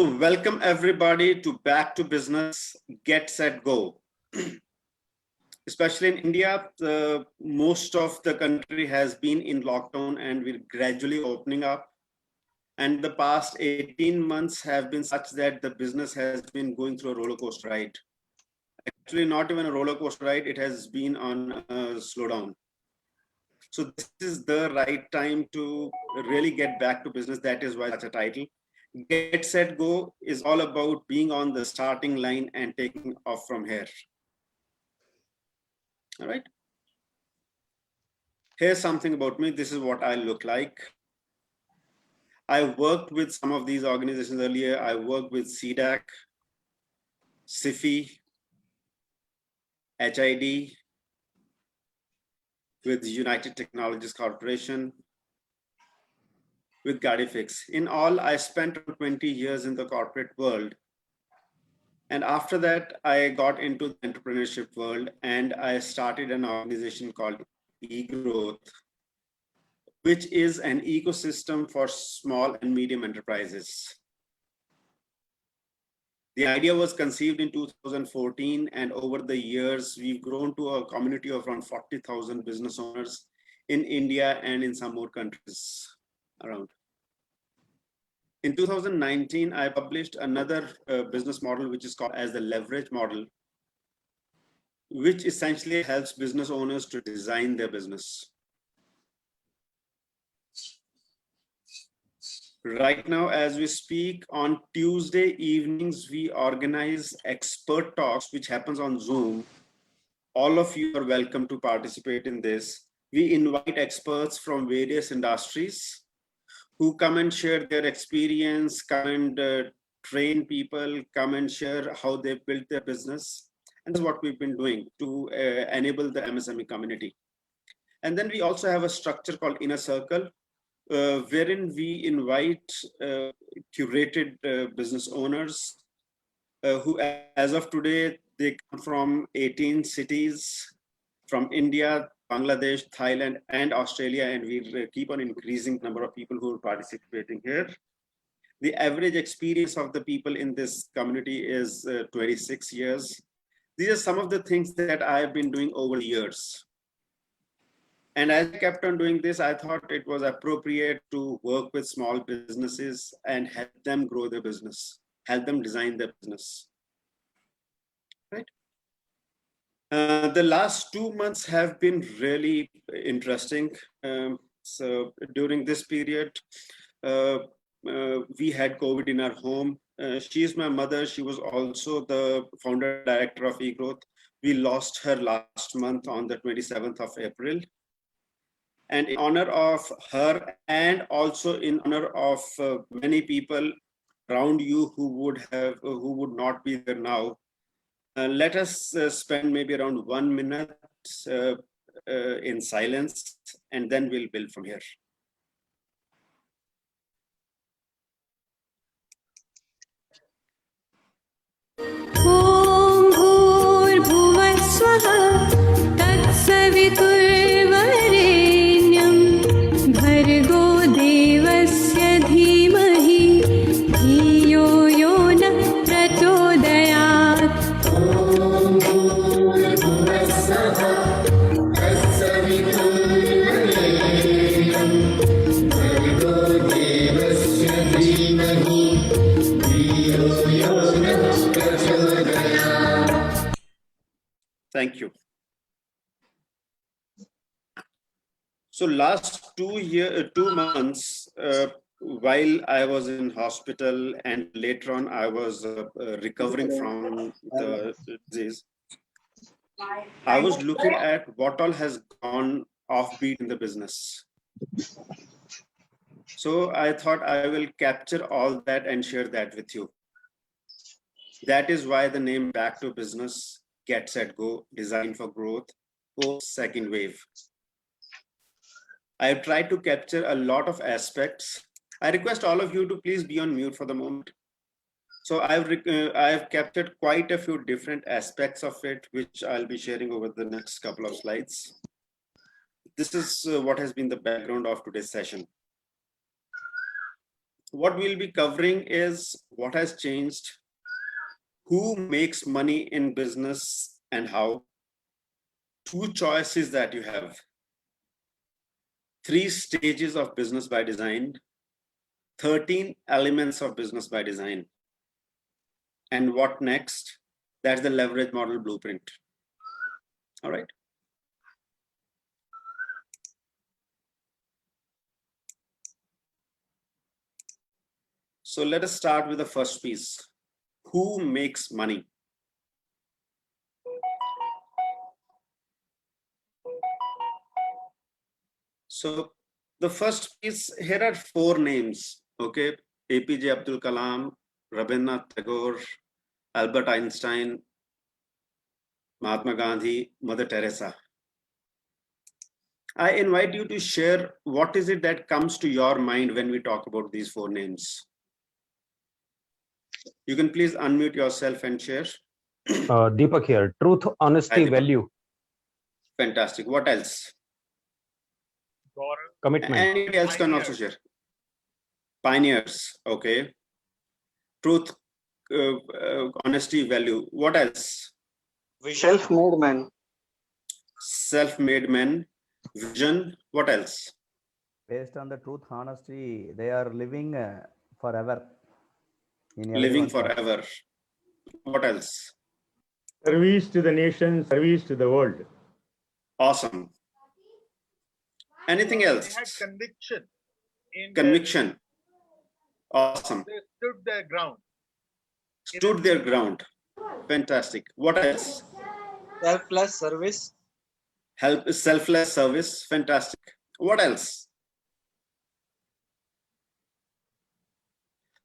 Welcome everybody to Back to Business, Get Set Go. Especially in India, most of the country has been in lockdown and we're gradually opening up. And the past 18 months have been such that the business has been going through a roller coaster ride. Actually, not even a roller coaster ride, it has been on a slowdown. So this is the right time to really get back to business. That is why such a title. Get Set Go is all about being on the starting line and taking off from here. All right. Here's something about me. This is what I look like. I worked with some of these organizations earlier. I worked with CDAC, SIFI, HID, with United Technologies Corporation, with Gaadifix. In all, I spent 20 years in the corporate world. And after that, I got into the entrepreneurship world and I started an organization called eGrowth, which is an ecosystem for small and medium enterprises. The idea was conceived in 2014, and over the years, we've grown to a community of around 40,000 business owners in India and in some more countries around. In 2019, I published another business model, which is called as the leverage model, which essentially helps business owners to design their business. Right now, as we speak, on Tuesday evenings, we organize expert talks, which happens on Zoom. All of you are welcome to participate in this. We invite experts from various industries who come and share their experience, come and train people, come and share how they built their business. And that's what we've been doing to enable the MSME community. And then we also have a structure called Inner Circle, wherein we invite curated business owners who, as of today, they come from 18 cities, from India, Bangladesh, Thailand, and Australia, and we keep on increasing the number of people who are participating here. The average experience of the people in this community is 26 years. These are some of the things that I've been doing over the years. And as I kept on doing this, I thought it was appropriate to work with small businesses and help them grow their business, help them design their business. Right? The last 2 months have been really interesting. So during this period, we had COVID in our home. She is my mother. She was also the founder director of eGrowth. We lost her last month on the 27th of April. And in honor of her, and also in honor of many people around you who would not be there now, let us spend maybe around 1 minute in silence, and then we'll build from here. ॐ भूर्भुवः स्वः तत्सवितुर्वरेण्यं भर्गो देवस्य धीमहि धियो यो नः प्रचोदयात्। ॐ भूर्भुवः स्वः तत्सवितुर्वरेण्यं भर्गो देवस्य धीमहि धियो यो नः प्रचोदयात्। Thank you. So last 2 months, while I was in hospital and later on I was recovering from the disease, I was looking at what all has gone offbeat in the business. So I thought I will capture all that and share that with you. That is why the name Back to Business, Get Set Go, Design for Growth, post second wave. I've tried to capture a lot of aspects. I request all of you to please be on mute for the moment. So I've captured quite a few different aspects of it, which I'll be sharing over the next couple of slides. This is what has been the background of today's session. what we'll be covering is what has changed, who makes money in business and how, 2 choices that you have, 3 stages of business by design, 13 elements of business by design, and what next? That's the leverage model blueprint. All right. So let us start with the first piece. Who makes money? So the first piece, here are 4 names, okay? APJ Abdul Kalam, Rabindranath Tagore, Albert Einstein, Mahatma Gandhi, Mother Teresa. I invite you to share what is it that comes to your mind when we talk about these 4 names. You can please unmute yourself and share. Deepak here. Truth, honesty, Hi, Deepak. value, Fantastic. What else? commitment. Anybody else can also share. Pioneers. Okay. Truth, honesty, value. What else? Self-made man. Self-made men. Vision. What else? Based on the truth, honesty, they are living forever. In Living everyone's heart. forever. What else? Service to the nation, service to the world. Awesome. Anything else? They had conviction. In Conviction. Awesome. They stood their ground. Stood their ground. Fantastic. What else? Selfless service. Help, selfless service. Fantastic. What else?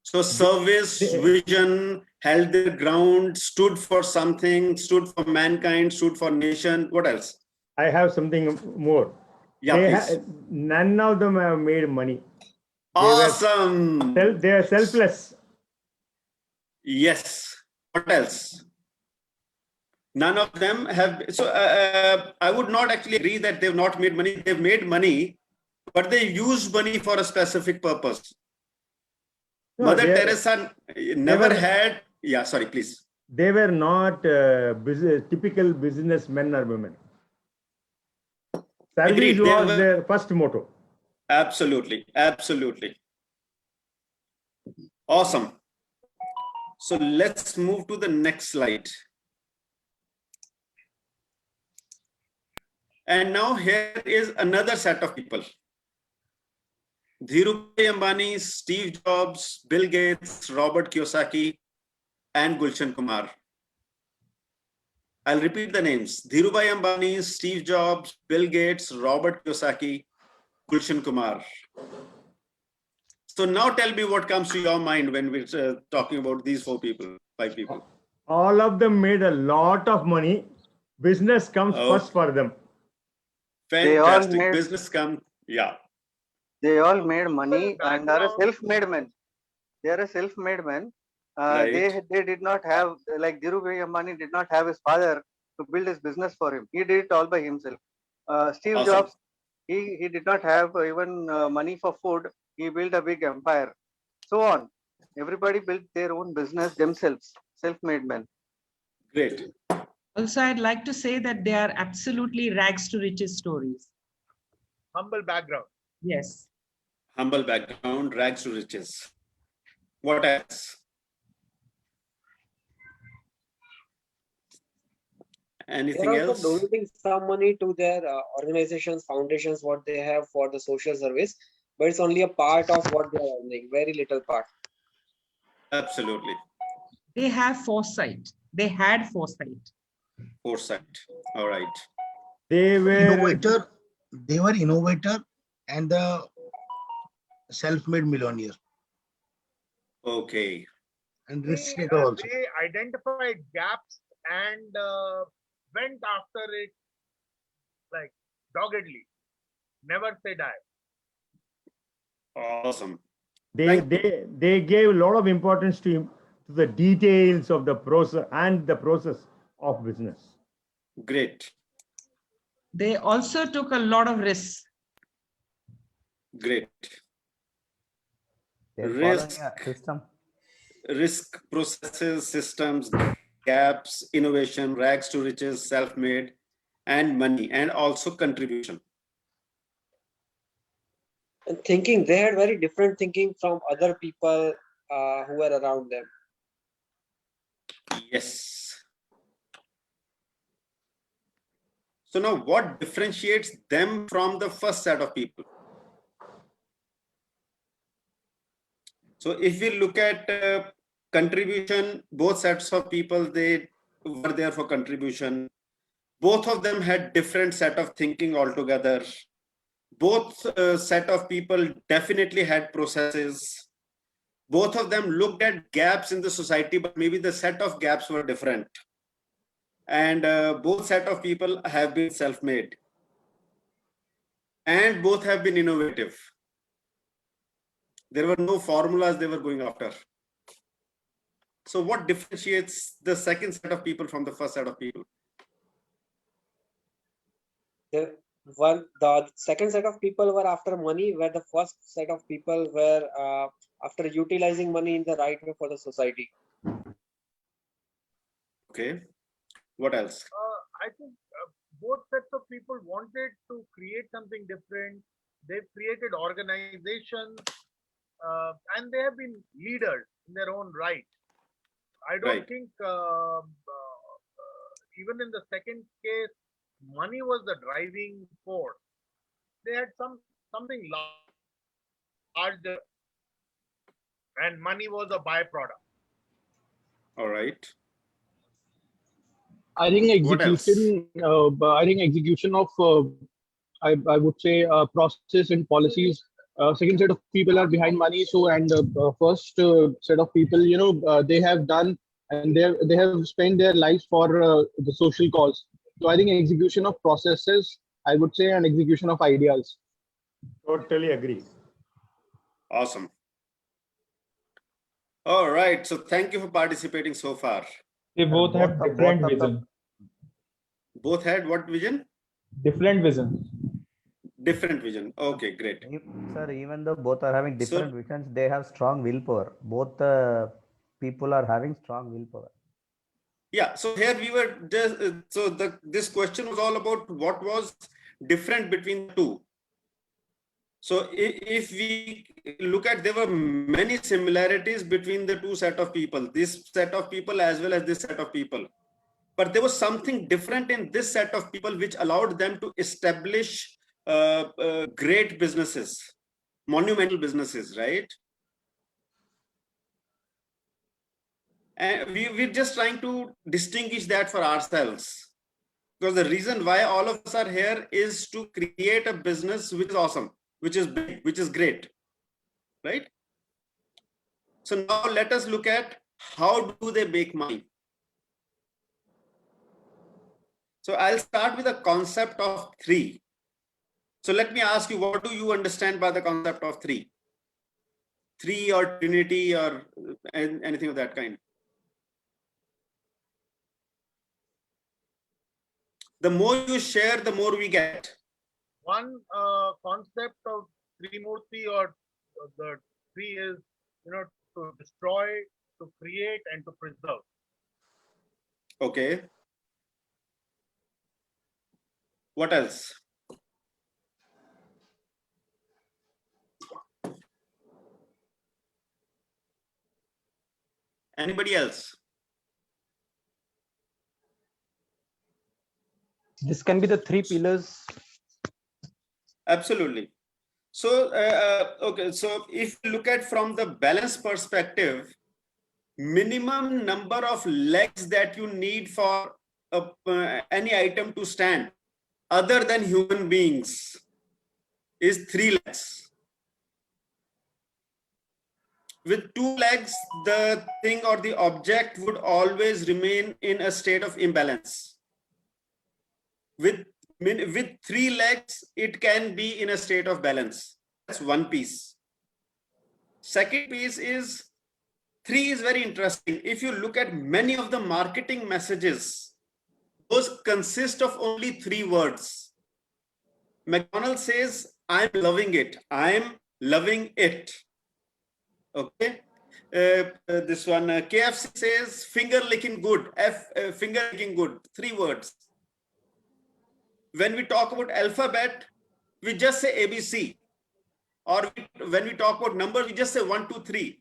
So service, vision, held their ground, stood for something, stood for mankind, stood for nation. What else? I have something more. Yeah, please. None of them have made money. Awesome. They are selfless. Yes. What else? None of them have. So I would not actually agree that they've not made money. They've made money, but they used money for a specific purpose. No, Mother they are- Teresa never were- had. Yeah, sorry, please. They were not typical businessmen or women. Service Agreed, they was were- their first motto. Absolutely. Absolutely. Awesome. So let's move to the next slide. And now here is another set of people. Dhirubhai Ambani, Steve Jobs, Bill Gates, Robert Kiyosaki, and Gulshan Kumar. I'll repeat the names. Dhirubhai Ambani, Steve Jobs, Bill Gates, Robert Kiyosaki, Gulshan Kumar. So now tell me what comes to your mind when we're talking about these 4 people, 5 people. All of them made a lot of money. Business comes Oh. first for them. They all Fantastic. made- Business come. Yeah. They all made money and are a Background. self-made men. They are a self-made men. Right. They did not have, like Dhirubhai Ambani did not have his father to build his business for him. He did it all by himself. Steve Awesome. Jobs, he did not have even money for food. He built a big empire. So on. Everybody built their own business themselves. Self-made men. Great. Also, I'd like to say that they are absolutely rags to riches stories. Humble background. Yes. Humble background, rags to riches. What else? Anything They're else? also donating some money to their organizations, foundations, what they have for the social service, but it's only a part of what they are earning, very little part. Absolutely. They have foresight. They had foresight. Foresight. All right. They were innovator and the self-made millionaire Okay. and risk taker also. They identified gaps and went after it like doggedly. Never say die. Awesome. they gave a lot of importance to the details of the process and the process of business. Great. They also took a lot of risks. Great. They're following risk, a system. risk, processes, systems, gaps, innovation, rags to riches, self-made, and money, and also contribution. And thinking, they had very different thinking from other people who were around them. Yes. So now what differentiates them from the first set of people? So if we look at contribution, both sets of people, they were there for contribution. Both of them had different set of thinking altogether. Both set of people definitely had processes. Both of them looked at gaps in the society, but maybe the set of gaps were different. And both set of people have been self-made. And both have been innovative. There were no formulas they were going after. So what differentiates the second set of people from the first set of people? The second set of people were after money, where the first set of people were after utilizing money in the right way for the society. Okay. What else? I think both sets of people wanted to create something different. They've created organizations and they have been leaders in their own right. I don't Right. think even in the second case, money was the driving force. They had something larger, and money was a byproduct. All right. I think What else? execution of, I would say, process and policies. Second set of people are behind money. So, and first set of people, they have done and they have spent their lives for the social cause. So I think execution of processes, I would say, and execution of ideas. Totally agree. Awesome. All right. So thank you for participating so far. They both have different both of them- vision. Both had what vision? Different vision. Different vision. Okay, great. Sir, even though both are having So- different visions, they have strong willpower. Both people are having strong willpower. Yeah. So here we were just this question was all about what was different between the two. So if we look at, there were many similarities between the two set of people, this set of people as well as this set of people. But there was something different in this set of people which allowed them to establish great businesses, monumental businesses, right? And we're just trying to distinguish that for ourselves. Because the reason why all of us are here is to create a business which is awesome, which is big, which is great, right? So now let us look at how do they make money. So I'll start with the concept of three. So let me ask you, what do you understand by the concept of three? Three or trinity or anything of that kind? The more you share, the more we get. One concept of Trimurti or the three is, to destroy, to create, and to preserve. Okay. What else? Anybody else? This can be the three pillars. Absolutely. So, okay, so if you look at from the balance perspective, minimum number of legs that you need for any item to stand other than human beings is 3 legs. With 2 legs, the thing or the object would always remain in a state of imbalance. With 3 legs, it can be in a state of balance. That's one piece. Second piece is 3 is very interesting. If you look at many of the marketing messages, those consist of only 3 words. McDonald's says, I'm loving it. I'm loving it. Okay. This one, KFC says finger licking good. Finger licking good. 3 words. When we talk about alphabet, we just say ABC. Or when we talk about numbers, we just say 1, 2, 3.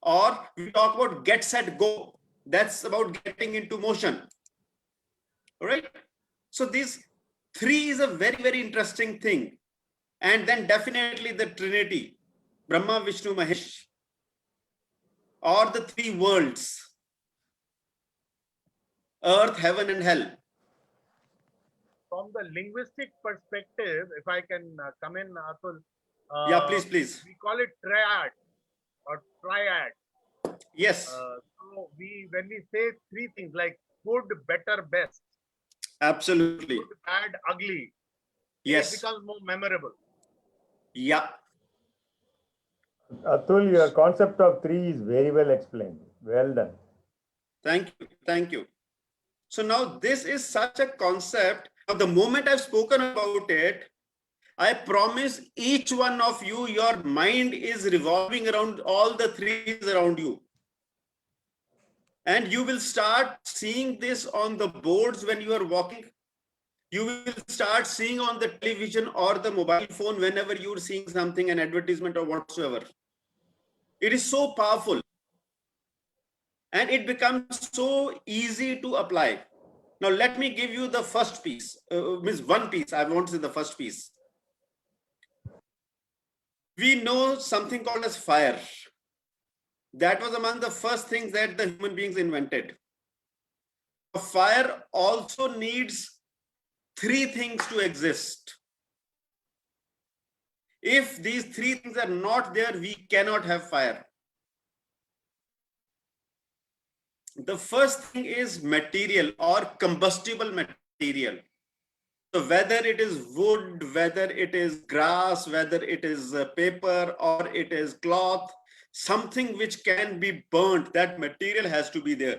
Or we talk about get, set, go. That's about getting into motion. All right. So these 3 is a very, very interesting thing. And then definitely the Trinity, Brahma, Vishnu, Mahesh, or the 3 worlds, earth, heaven, and hell. From the linguistic perspective, if I can come in, Atul. Yeah, please. We call it triad or triad. Yes. So when we say 3 things like good, better, best. Absolutely. Good, bad, ugly. Yes. It becomes more memorable. Yeah. Atul, your concept of 3 is very well explained. Well done. Thank you. Thank you. So now this is such a concept. Now, the moment I've spoken about it, I promise each one of you, your mind is revolving around all the 3s around you. And you will start seeing this on the boards when you are walking. You will start seeing on the television or the mobile phone whenever you're seeing something, an advertisement or whatsoever. It is so powerful. And it becomes so easy to apply. Now, let me give you the first piece. One piece. I want to say the first piece. We know something called as fire. That was among the first things that the human beings invented. Fire also needs 3 things to exist. If these 3 things are not there, we cannot have fire. The first thing is material or combustible material. So whether it is wood, whether it is grass, whether it is paper or it is cloth, something which can be burnt, that material has to be there.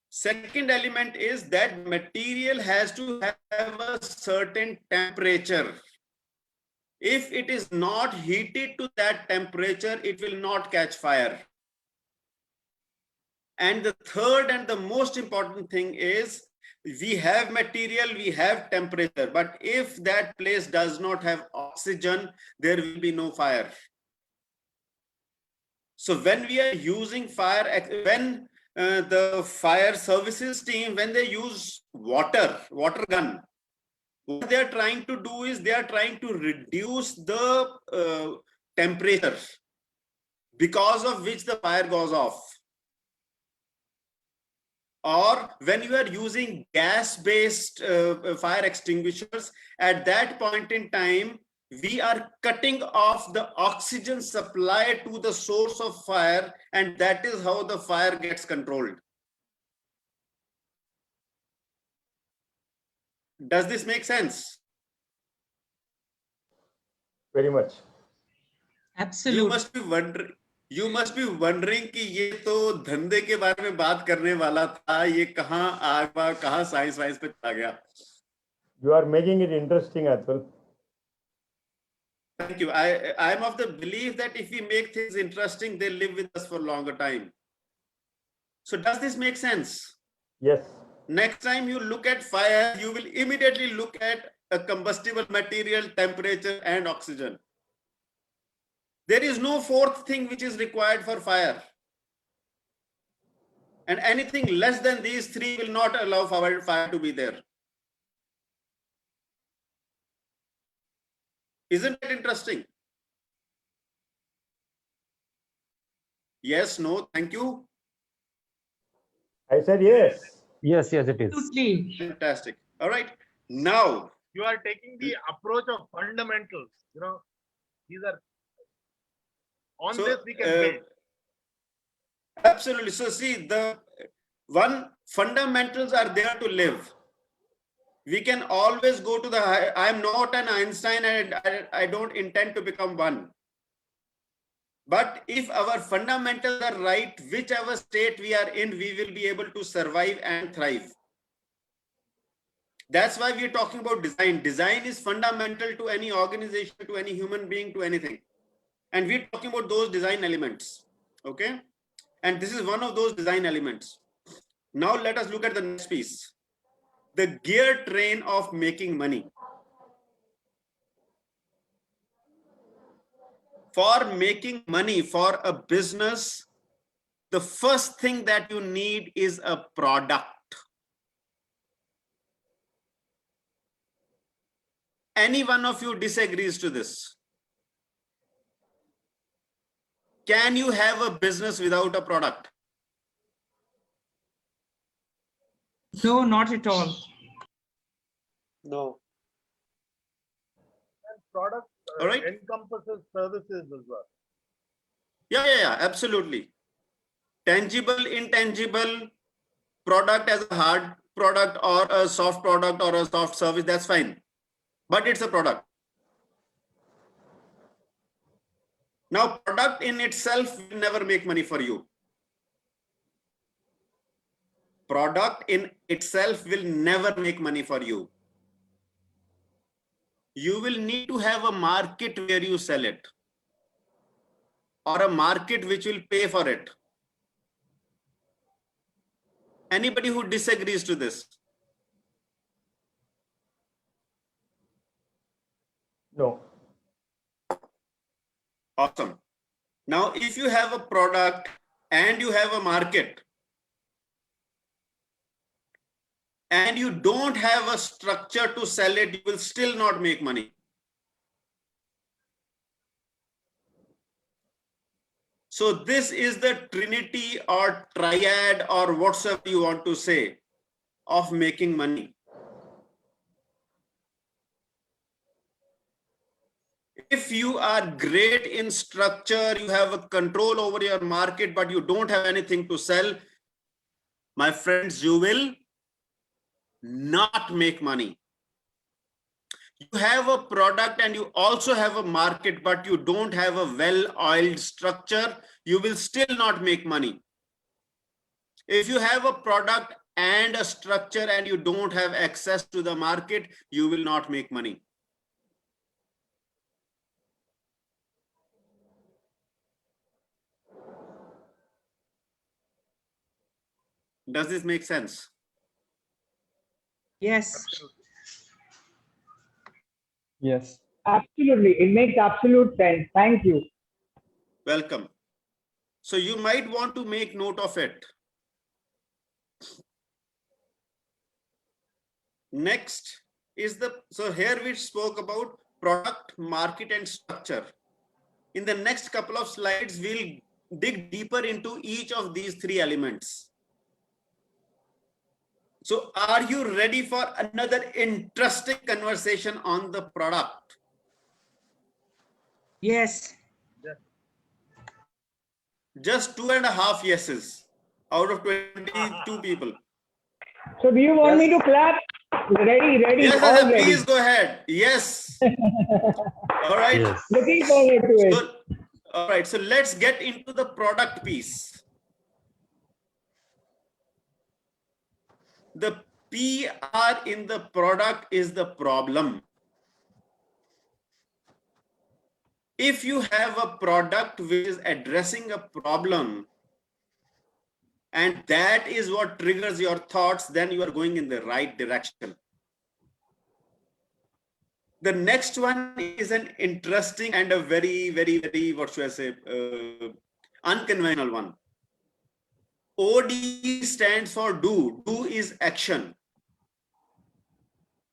Second element is that material has to have a certain temperature. If it is not heated to that temperature, it will not catch fire. And the third and the most important thing is, we have material, we have temperature, but if that place does not have oxygen, there will be no fire. So when we are using fire, when the fire services team, when they use water gun, what they are trying to do is they are trying to reduce the temperature because of which the fire goes off. Or when you are using gas-based fire extinguishers, at that point in time, we are cutting off the oxygen supply to the source of fire, and that is how the fire gets controlled. Does this make sense? Very much. Absolutely. You must be wondering कि ये तो धंधे के बारे में बात करने वाला था, ये कहाँ साइंस पे चला गया. You are making it interesting, Atul. Thank you. I am of the belief that if we make things interesting, they live with us for a longer time. So does this make sense? Yes. Next time you look at fire, you will immediately look at a combustible material, temperature, and oxygen. There is no fourth thing which is required for fire. And anything less than these 3 will not allow fire to be there. Isn't it interesting? Yes, no, thank you. I said yes. Yes, it is. Absolutely. Fantastic. All right. Now, You are taking the approach of fundamentals. These are on so, this we can build. Absolutely. So see, the fundamentals are there to live. We can always go to the high. I'm not an Einstein and I don't intend to become one. But if our fundamentals are right, whichever state we are in, we will be able to survive and thrive. That's why we're talking about design. Design is fundamental to any organization, to any human being, to anything. And we're talking about those design elements. Okay. And this is one of those design elements. Now let us look at the next piece. The gear train of making money. For making money for a business, the first thing that you need is a product. Any one of you disagrees to this? Can you have a business without a product? No, not at all. No. And product All right. encompasses services as well. Yeah, absolutely. Tangible, intangible, product as a hard product or a soft product or a soft service, that's fine. But it's a product. Now, product in itself will never make money for you. Product in itself will never make money for you. You will need to have a market where you sell it, or a market which will pay for it. Anybody who disagrees to this? No. Awesome. Now, if you have a product and you have a market, and you don't have a structure to sell it, you will still not make money. So this is the trinity or triad or whatsoever you want to say of making money. If you are great in structure, you have a control over your market, but you don't have anything to sell, my friends, you will not make money. You have a product and you also have a market, but you don't have a well-oiled structure, you will still not make money. If you have a product and a structure and you don't have access to the market, you will not make money. Does this make sense? Yes. Yes. Absolutely. It makes absolute sense. Thank you. Welcome. So you might want to make note of it. Next is so here we spoke about product, market, and structure. In the next couple of slides, we'll dig deeper into each of these three elements. So are you ready for another interesting conversation on the product? Yes. Just 2.5 yeses out of 22 people. So do you want me to clap? Ready, Yes, all ready. please go ahead. Yes. All right. Yes. Looking forward to it. So, all right. So let's get into the product piece. The PR in the product is the problem. If you have a product which is addressing a problem, and that is what triggers your thoughts, then you are going in the right direction. The next one is an interesting and a very, what should I say, unconventional one. OD stands for do. Do is action.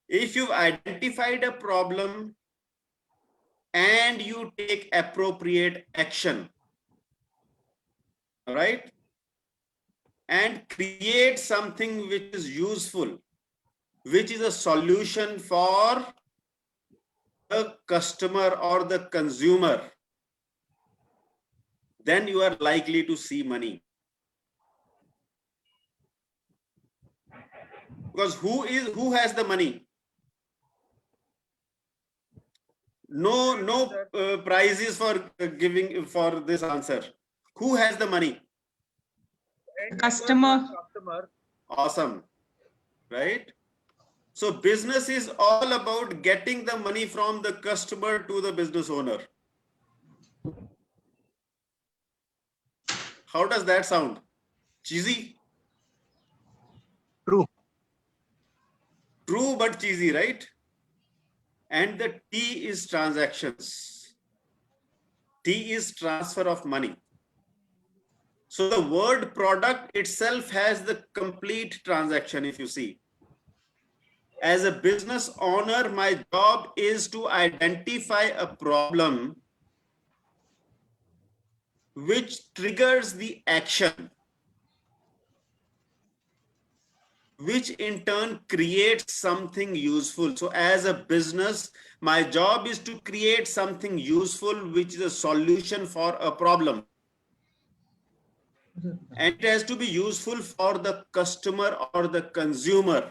If you've identified a problem and you take appropriate action, all right, and create something which is useful, which is a solution for the customer or the consumer, then you are likely to see money. Because who has the money? No prizes for giving for this answer. Who has the money? Customer. Awesome, right? So business is all about getting the money from the customer to the business owner. How does that sound? Cheesy? True. True, but cheesy, right? And the T is transactions. T is transfer of money. So the word product itself has the complete transaction, if you see. As a business owner, my job is to identify a problem which triggers the action, which in turn creates something useful. So as a business, my job is to create something useful, which is a solution for a problem. And it has to be useful for the customer or the consumer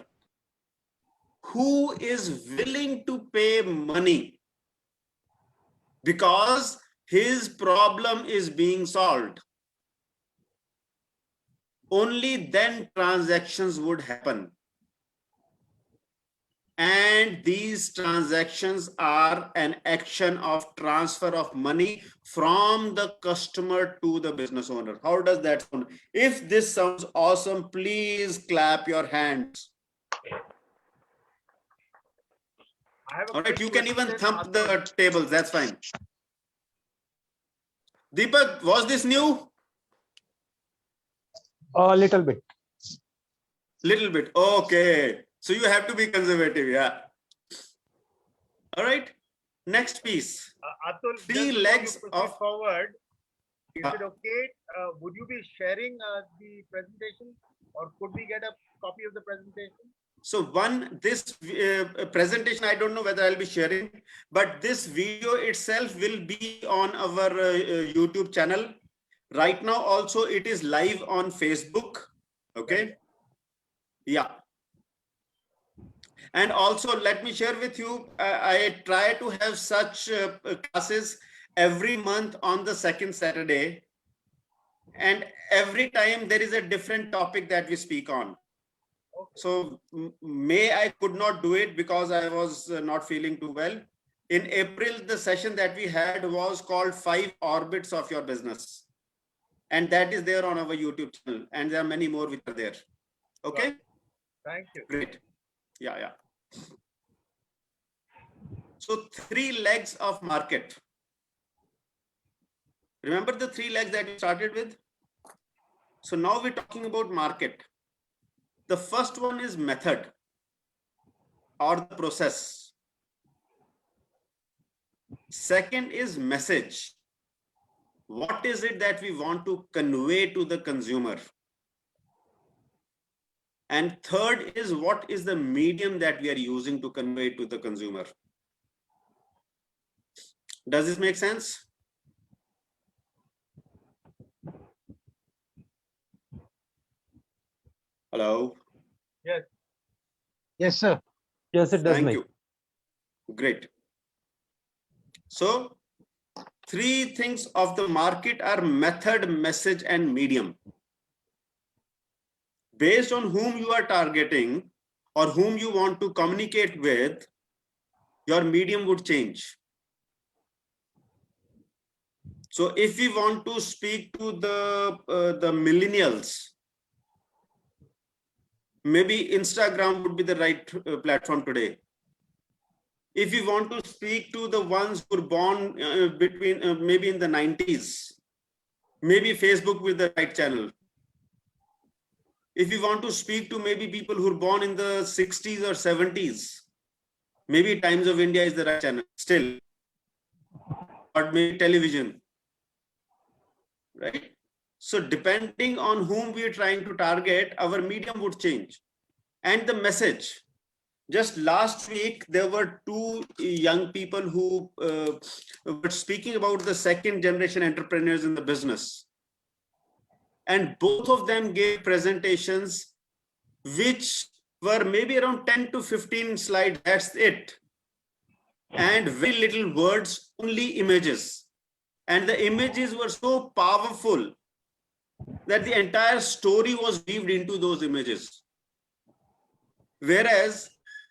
who is willing to pay money because his problem is being solved. Only then transactions would happen. And these transactions are an action of transfer of money from the customer to the business owner. How does that sound? If this sounds awesome, please clap your hands. All right, you can even thump the tables, that's fine. Deepak, was this new? A little bit. Little bit, okay. So you have to be conservative, yeah. All right, next piece. Atul, Three just before legs you proceed of- forward. Is it okay? Would you be sharing the presentation, or could we get a copy of the presentation? So this presentation, I don't know whether I'll be sharing, but this video itself will be on our YouTube channel. Right now also it is live on Facebook, okay? Yeah. And also let me share with you, I try to have such classes every month on the second Saturday. And every time there is a different topic that we speak on. So May I could not do it because I was not feeling too well. In April, the session that we had was called 5 Orbits of Your Business. And that is there on our YouTube channel. And there are many more which are there. Okay. Thank you. Great. Yeah. So 3 legs of market. Remember the 3 legs that we started with? So now we're talking about market. The first one is method or the process. Second is message. What is it that we want to convey to the consumer? And third is what is the medium that we are using to convey to the consumer? Does this make sense? Hello? Yes. Yes, sir. Yes, it does Thank make. you. Great. So 3 things of the market are method, message, and medium. Based on whom you are targeting or whom you want to communicate with, your medium would change. So if we want to speak to the millennials, maybe Instagram would be the right platform today. If we want to speak to the ones who were born between maybe in the 90s, maybe Facebook with the right channel. If we want to speak to maybe people who were born in the 60s or 70s, maybe Times of India is the right channel still, or maybe television, right? So depending on whom we are trying to target, our medium would change. And the message. Just last week, there were 2 young people who were speaking about the second generation entrepreneurs in the business. And both of them gave presentations which were maybe around 10 to 15 slides, that's it. And very little words, only images. And the images were so powerful that the entire story was weaved into those images. Whereas,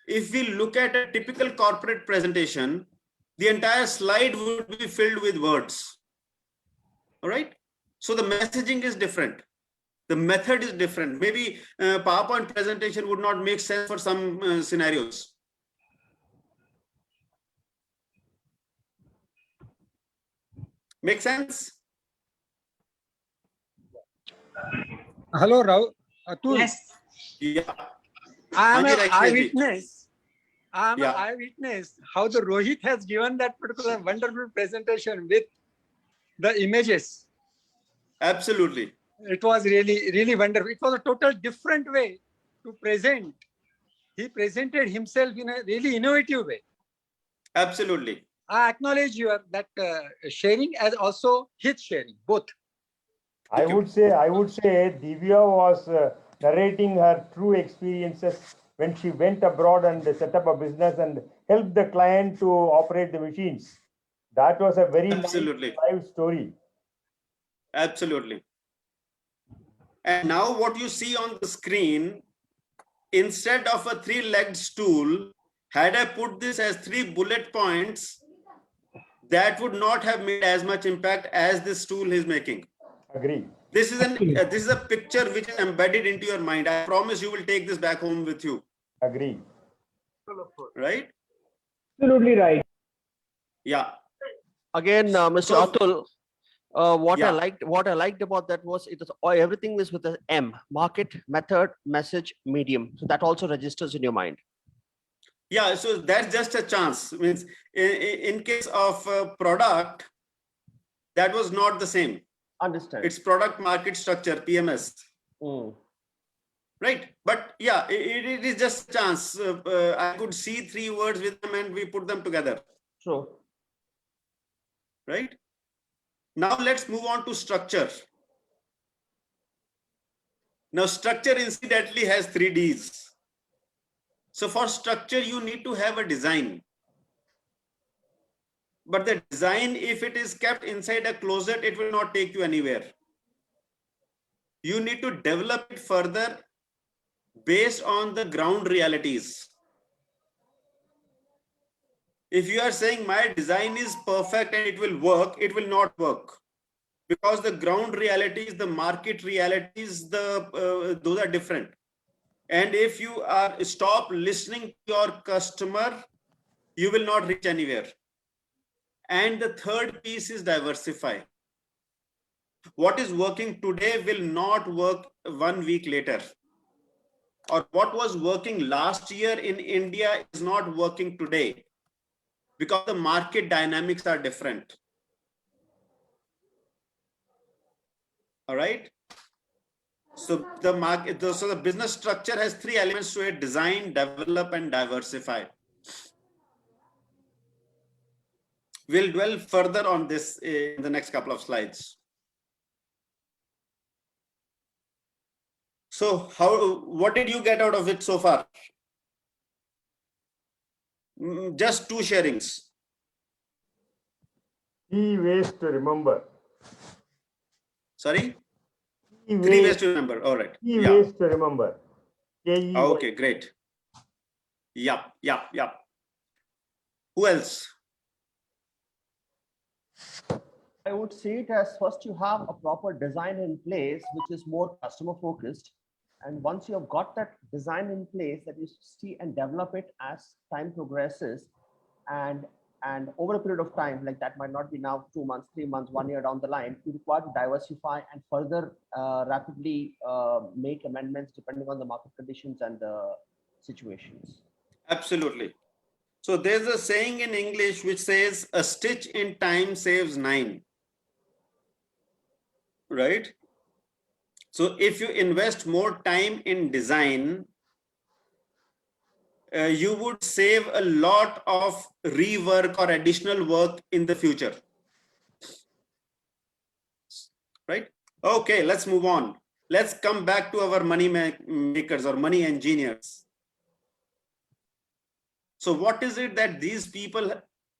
if we look at a typical corporate presentation, the entire slide would be filled with words. All right. So the messaging is different. The method is different. Maybe PowerPoint presentation would not make sense for some scenarios. Make sense? Hello, Atul. Yes. Yeah. I am Hanji, an Rakesh ji. eyewitness. I am Yeah. an eyewitness how the Rohit has given that particular wonderful presentation with the images. Absolutely. It was really, really wonderful. It was a total different way to present. He presented himself in a really innovative way. Absolutely. I acknowledge your that sharing as also his sharing, both. I would say Divya was narrating her true experiences when she went abroad and set up a business and helped the client to operate the machines. That was a very Absolutely. nice live story. Absolutely. And now what you see on the screen, instead of a three-legged stool, had I put this as 3 bullet points, that would not have made as much impact as this stool is making. Agree. This is a picture which is embedded into your mind. I promise you will take this back home with you. Agree. Right? Absolutely right. Yeah. Again, Mr. So- Atul, what Yeah. I liked about that was everything is with the M: market, method, message, medium. So that also registers in your mind. Yeah, so that's just a chance. Means in case of product, that was not the same. Understand. It's product market structure, PMS. Right? But yeah, it is just a chance. I could see 3 words with them and we put them together. True. Right? Now let's move on to structure. Now structure incidentally has 3 Ds. So for structure, you need to have a design. But the design, if it is kept inside a closet, it will not take you anywhere. You need to develop it further based on the ground realities. If you are saying my design is perfect and it will not work. Because the ground realities, the market realities, those are different. And if you stop listening to your customer, you will not reach anywhere. And the third piece is diversify. What is working today will not work 1 week later. Or what was working last year in India is not working today because the market dynamics are different. All right. So the business structure has 3 elements to it: design, develop, and diversify. We'll dwell further on this in the next couple of slides. So what did you get out of it so far? Just 2 sharings. Key ways to remember. Sorry? 3 3 ways to remember. All right. Key Yeah. ways to remember. KEY. Okay, great. Yep. Who else? I would see it as first you have a proper design in place, which is more customer focused. And once you have got that design in place, that you see and develop it as time progresses, and over a period of time, like that might not be now 2 months, 3 months, 1 year down the line, you require to diversify and further rapidly make amendments depending on the market conditions and the situations. Absolutely. So there's a saying in English which says a stitch in time saves 9. Right? So if you invest more time in design, you would save a lot of rework or additional work in the future. Right? Okay, let's move on. Let's come back to our money makers or money engineers. So what is it that these people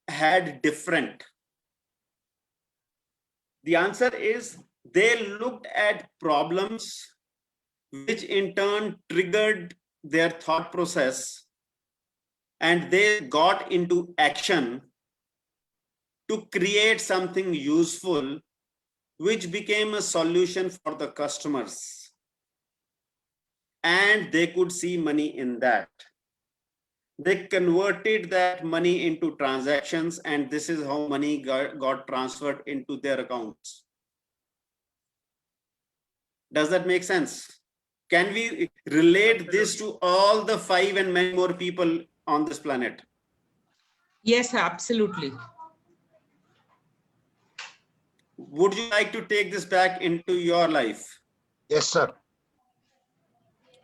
had different? The answer is they looked at problems which in turn triggered their thought process, and they got into action to create something useful which became a solution for the customers. And they could see money in that. They converted that money into transactions, and this is how money got transferred into their accounts. Does that make sense? Can we relate this to all the 5 and many more people on this planet? Yes, absolutely. Would you like to take this back into your life? Yes, sir.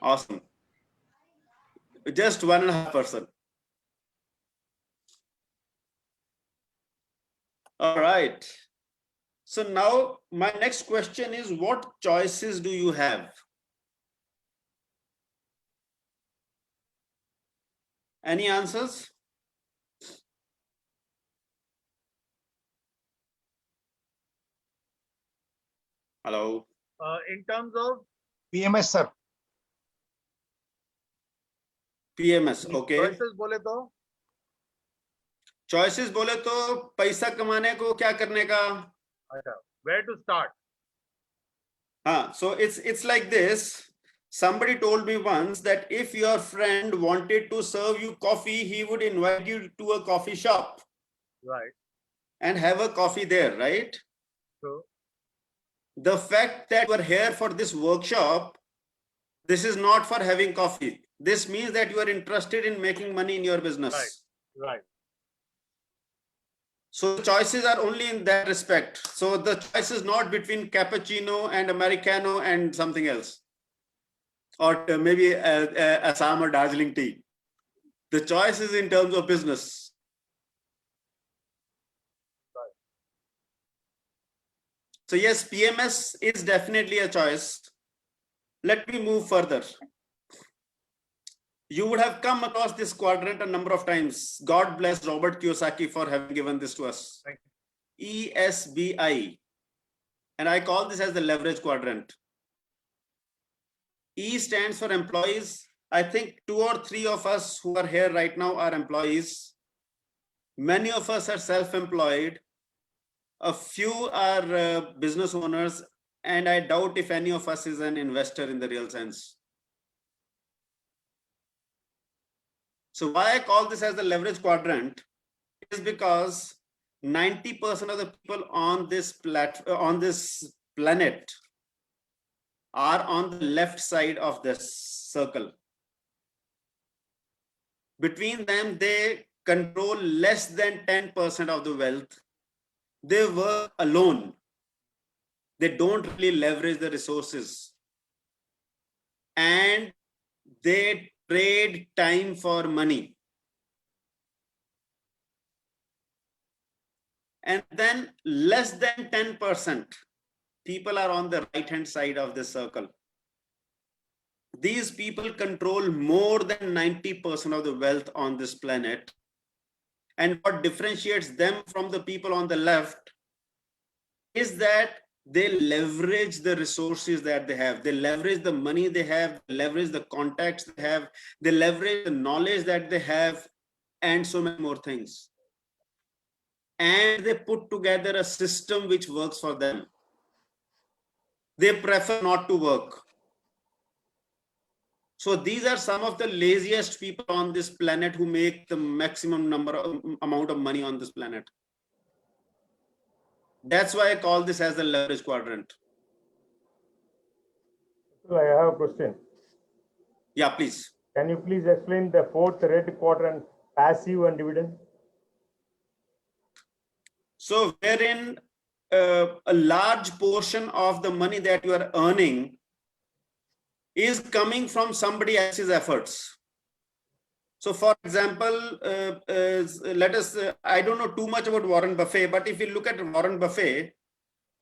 Awesome. Just 1.5%. All right. So now my next question is, what choices do you have? Any answers? Hello. In terms of PMS, sir. PMS, okay. choices बोले तो Choices बोले तो पैसा कमाने को क्या करने का? where to start? So it's like this. Somebody told me once that if your friend wanted to serve you coffee, he would invite you to a coffee shop. Right. And have a coffee there, right? So the fact that you are here for this workshop, this is not for having coffee. This means that you are interested in making money in your business. Right. Right. So the choices are only in that respect. So the choice is not between cappuccino and Americano and something else. Or maybe Assam or Darjeeling tea. The choice is in terms of business. Right. So yes, PMS is definitely a choice. Let me move further. You would have come across this quadrant a number of times. God bless Robert Kiyosaki for having given this to us. Thank ESBI. And I call this as the leverage quadrant. E stands for employees. I think 2 or 3 of us who are here right now are employees. Many of us are self-employed. A few are business owners. And I doubt if any of us is an investor in the real sense. So why I call this as the leverage quadrant is because 90% of the people on this planet are on the left side of this circle. Between them, they control less than 10% of the wealth. They work alone. They don't really leverage the resources. And they trade time for money. And then less than 10% people are on the right-hand side of the circle. These people control more than 90% of the wealth on this planet. And what differentiates them from the people on the left is that they leverage the resources that they have. They leverage the money they have, leverage the contacts they have, they leverage the knowledge that they have, and so many more things. And they put together a system which works for them. They prefer not to work. So these are some of the laziest people on this planet who make the maximum amount of money on this planet. That's why I call this as the leverage quadrant. So I have a question. Yeah, please. Can you please explain the 4th red quadrant, passive and dividend? So wherein a large portion of the money that you are earning is coming from somebody else's efforts. So for example, let us, I don't know too much about Warren Buffett, but if you look at Warren Buffett,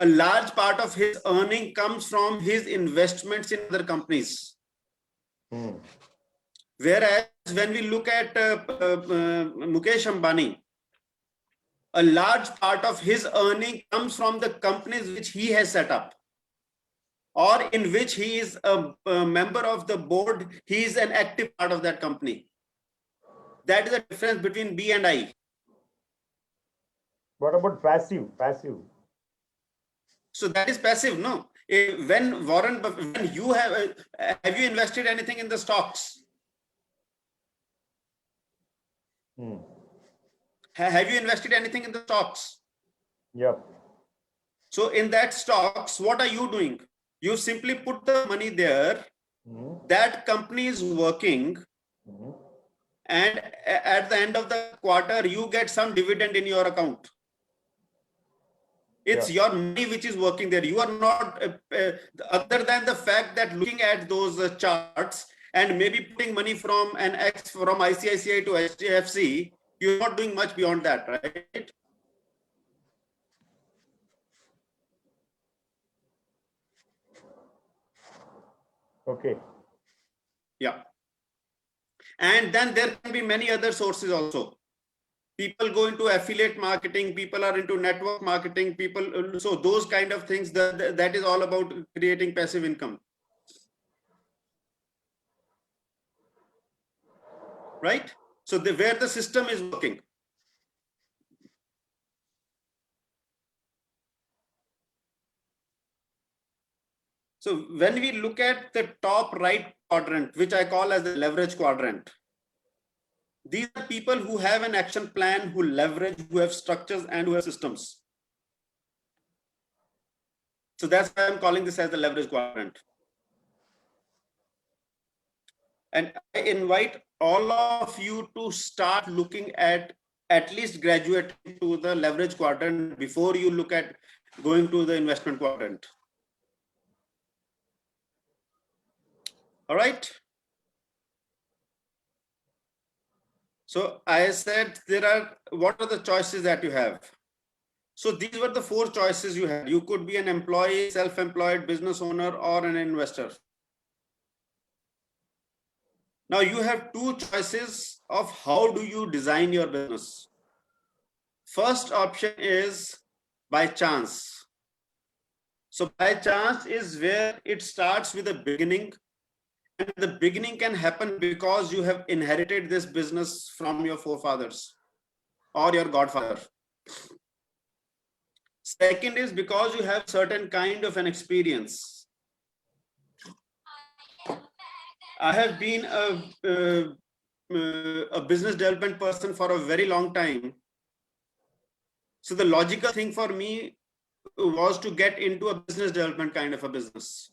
a large part of his earning comes from his investments in other companies. Whereas when we look at Mukesh Ambani, a large part of his earning comes from the companies which he has set up, or in which he is a member of the board. He is an active part of that company. That is the difference between B and I. What about passive? Passive. So that is passive, no? When Warren Buffett, when you have you invested anything in the stocks? Have you invested anything in the stocks? Yep. So in that stocks, what are you doing? You simply put the money there. That company is working, and at the end of the quarter, you get some dividend in your account. It's your money which is working there. You are not, other than the fact that looking at those charts and maybe putting money from from ICICI to HDFC, you're not doing much beyond that, right? Okay. Yeah. And then there can be many other sources also. People go into affiliate marketing, people are into network marketing, so those kind of things, that is all about creating passive income. Right? So where the system is working. So when we look at the top right quadrant, which I call as the leverage quadrant, these are people who have an action plan, who leverage, who have structures, and who have systems. So that's why I'm calling this as the leverage quadrant. And I invite all of you to start looking at least graduating to the leverage quadrant before you look at going to the investment quadrant. All right. So I said what are the choices that you have? So these were the 4 choices you had. You could be an employee, self-employed, business owner, or an investor. Now you have 2 choices of how do you design your business. First option is by chance. So by chance is where it starts with a beginning. And the beginning can happen because you have inherited this business from your forefathers or your godfather. Second is because you have certain kind of an experience. I have been a business development person for a very long time. So the logical thing for me was to get into a business development kind of a business.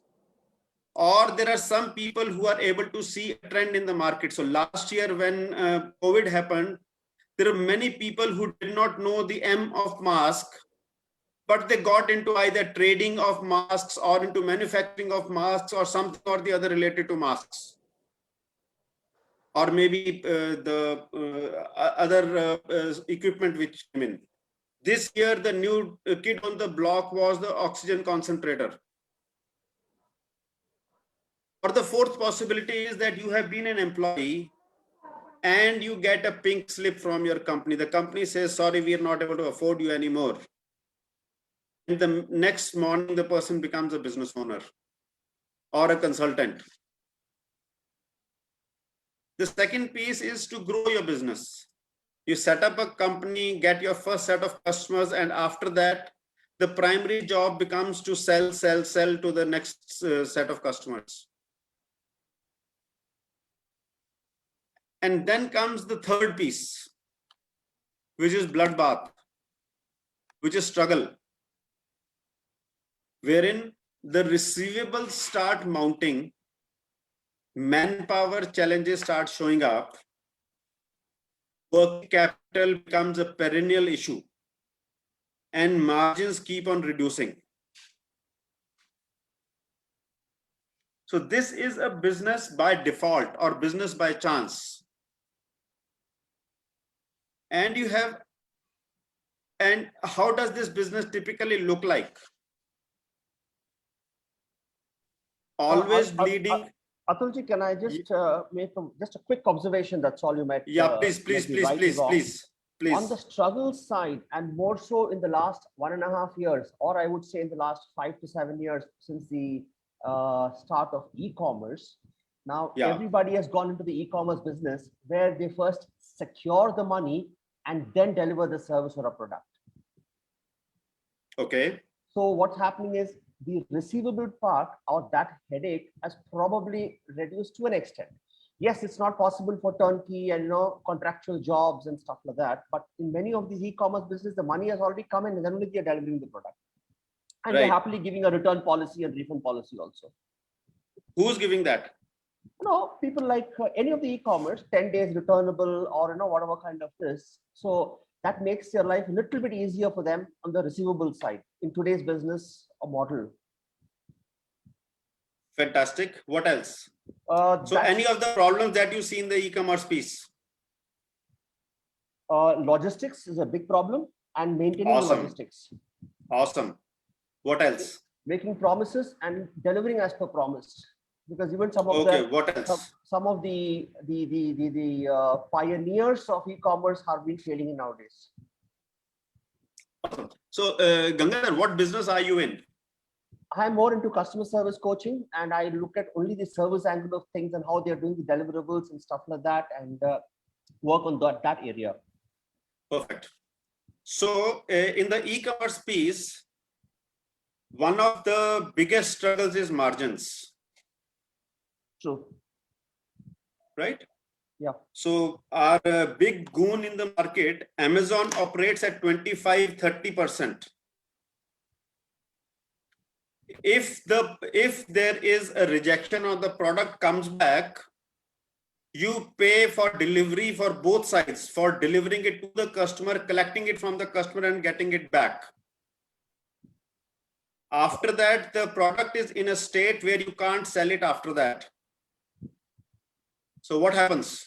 Or there are some people who are able to see a trend in the market. So last year when COVID happened, there are many people who did not know the M of mask, but they got into either trading of masks or into manufacturing of masks or something or the other related to masks. Or maybe the other equipment which came in. This year, the new kid on the block was the oxygen concentrator. Or the fourth possibility is that you have been an employee and you get a pink slip from your company. The company says, sorry, we are not able to afford you anymore. And the next morning, the person becomes a business owner or a consultant. The second piece is to grow your business. You set up a company, get your first set of customers, and after that, the primary job becomes to sell to the next set of customers. And then comes the third piece, which is bloodbath, which is struggle, wherein the receivables start mounting, manpower challenges start showing up, working capital becomes a perennial issue, and margins keep on reducing. So this is a business by default or business by chance. And you have, and how does this business typically look like? Always bleeding. Atulji, can I just make just a quick observation? That's all you might. Yeah, please. On the struggle side, and more so in the last 1.5 years, or I would say in the last 5 to 7 years since the start of e-commerce. Now everybody has gone into the e-commerce business where they first secure the money and then deliver the service or a product. Okay. So what's happening is the receivable part or that headache has probably reduced to an extent. Yes, it's not possible for turnkey and contractual jobs and stuff like that. But in many of these e-commerce business, the money has already come in and then only they're delivering the product. And they're Right. happily giving a return policy and refund policy also. Who's giving that? People like any of the e-commerce, 10 days returnable or whatever kind of this. So that makes your life a little bit easier for them on the receivable side in today's business model. Fantastic. What else? So That's- any of the problems that you see in the e-commerce piece? Logistics is a big problem and maintaining Awesome. logistics. Awesome. What else? Making promises and delivering as per promise. Because even some of Okay, the what else? some of the pioneers of e-commerce have been failing nowadays. So Gangadhar, what business are you in? I'm more into customer service coaching, and I look at only the service angle of things and how they're doing the deliverables and stuff like that, and work on that area. Perfect. So in the e-commerce piece, one of the biggest struggles is margins, True. right? Yeah. So our big goon in the market, Amazon, operates at 25-30%. If there is a rejection or the product comes back, you pay for delivery for both sides, for delivering it to the customer, collecting it from the customer and getting it back. After that, the product is in a state where you can't sell it after that. So what happens?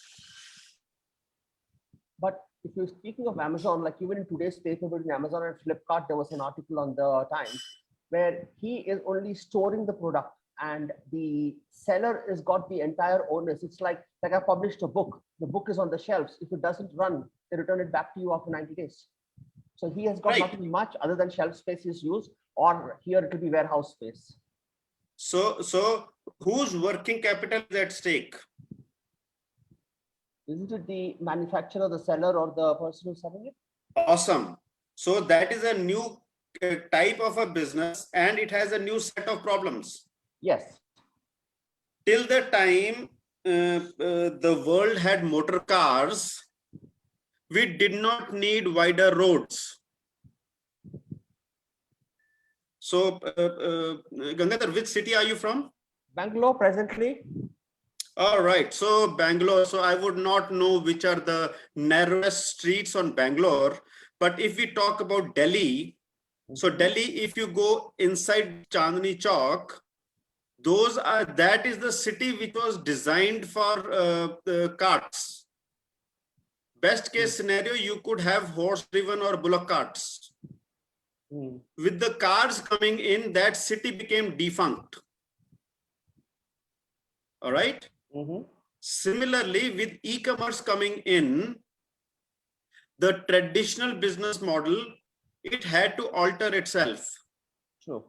But if you're speaking of Amazon, like even in today's paper between Amazon and Flipkart, there was an article on the Times where he is only storing the product and the seller has got the entire onus. It's like I published a book. The book is on the shelves. If it doesn't run, they return it back to you after 90 days. So he has got Right. nothing much other than shelf space is used, or here it will be warehouse space. So whose working capital is at stake? Isn't it the manufacturer, the seller, or the person who's selling it? Awesome. So that is a new type of a business and it has a new set of problems. Yes. Till the time the world had motor cars, we did not need wider roads. So Gangadhar, which city are you from? Bangalore presently. All right, so Bangalore, so I would not know which are the narrowest streets on Bangalore, but if we talk about Delhi, so Delhi, if you go inside Chandni Chowk, that is the city which was designed for carts. Best case scenario, you could have horse driven or bullock carts. With the cars coming in, that city became defunct. All right. Similarly, with e-commerce coming in, the traditional business model, it had to alter itself. True.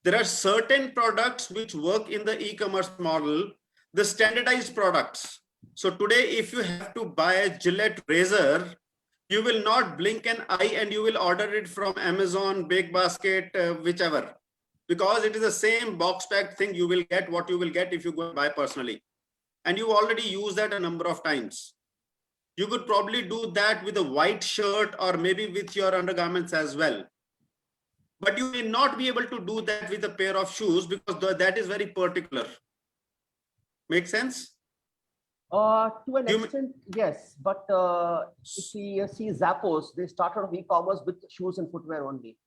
There are certain products which work in the e-commerce model, the standardized products. So today, if you have to buy a Gillette razor, you will not blink an eye and you will order it from Amazon, Big Basket, whichever. Because it is the same box packed thing you will get what you will get if you go and buy personally. And you already use that a number of times. You could probably do that with a white shirt or maybe with your undergarments as well. But you may not be able to do that with a pair of shoes because that is very particular. Make sense? To an extent, yes. But if we see Zappos, they started off e-commerce with shoes and footwear only.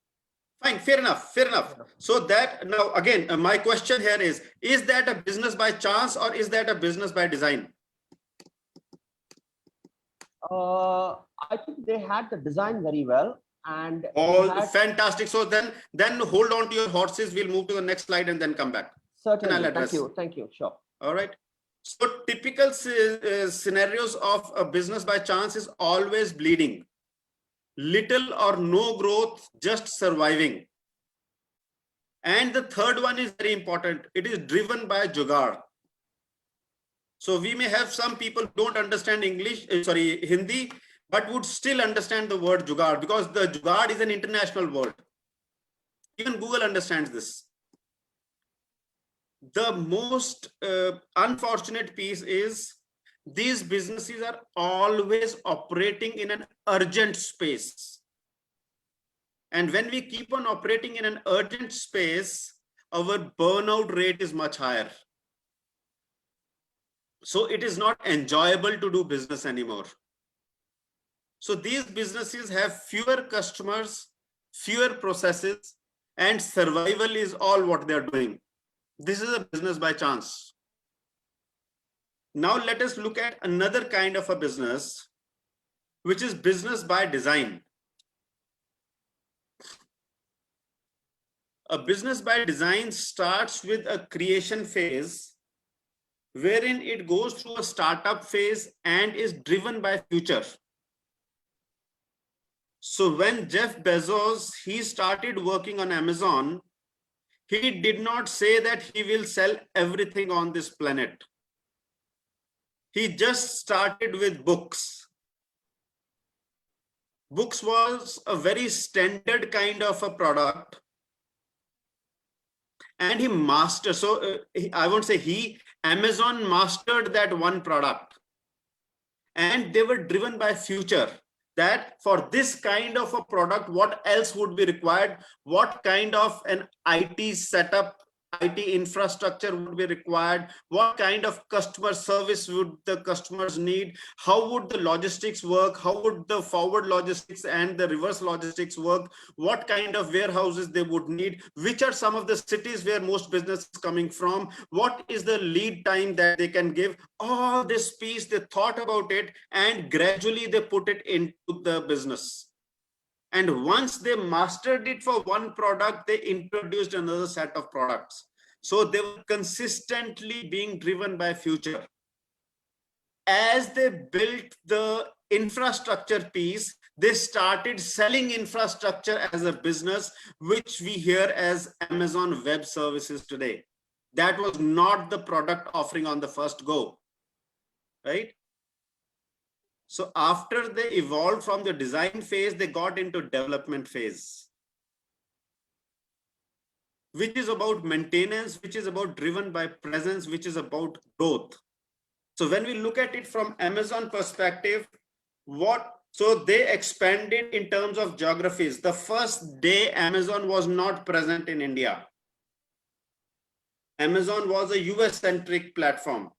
Fine, fair enough, fair enough. So that now again, my question here is that a business by chance or is that a business by design? I think they had the design very well and fantastic. So then hold on to your horses. We'll move to the next slide and then come back. Certainly. Thank you. Sure. All right. So typical scenarios of a business by chance is always bleeding. Little or no growth, just surviving. And the third one is very important. It is driven by jugaad. So we may have some people who don't understand Hindi, but would still understand the word jugaad because the jugaad is an international word. Even Google understands this. The most unfortunate piece is these businesses are always operating in an urgent space. And when we keep on operating in an urgent space, our burnout rate is much higher. So it is not enjoyable to do business anymore. So these businesses have fewer customers, fewer processes, and survival is all what they're doing. This is a business by chance. Now let us look at another kind of a business, which is business by design. A business by design starts with a creation phase, wherein it goes through a startup phase and is driven by future. So when Jeff Bezos, he started working on Amazon, he did not say that he will sell everything on this planet. He just started with books. Books was a very standard kind of a product. And he mastered, so I won't say he, Amazon mastered that one product. And they were driven by future, that for this kind of a product, what else would be required? What kind of an IT setup, IT infrastructure would be required? What kind of customer service would the customers need? How would the logistics work? How would the forward logistics and the reverse logistics work? What kind of warehouses they would need? Which are some of the cities where most business is coming from? What is the lead time that they can give? All this piece, they thought about it and gradually they put it into the business. And once they mastered it for one product, they introduced another set of products. So they were consistently being driven by future. As they built the infrastructure piece, they started selling infrastructure as a business, which we hear as Amazon Web Services today. That was not the product offering on the first go, right? So after they evolved from the design phase, they got into development phase, which is about maintenance, which is about driven by presence, which is about growth. So when we look at it from Amazon perspective, so they expanded in terms of geographies. The first day Amazon was not present in India. Amazon was a US-centric platform.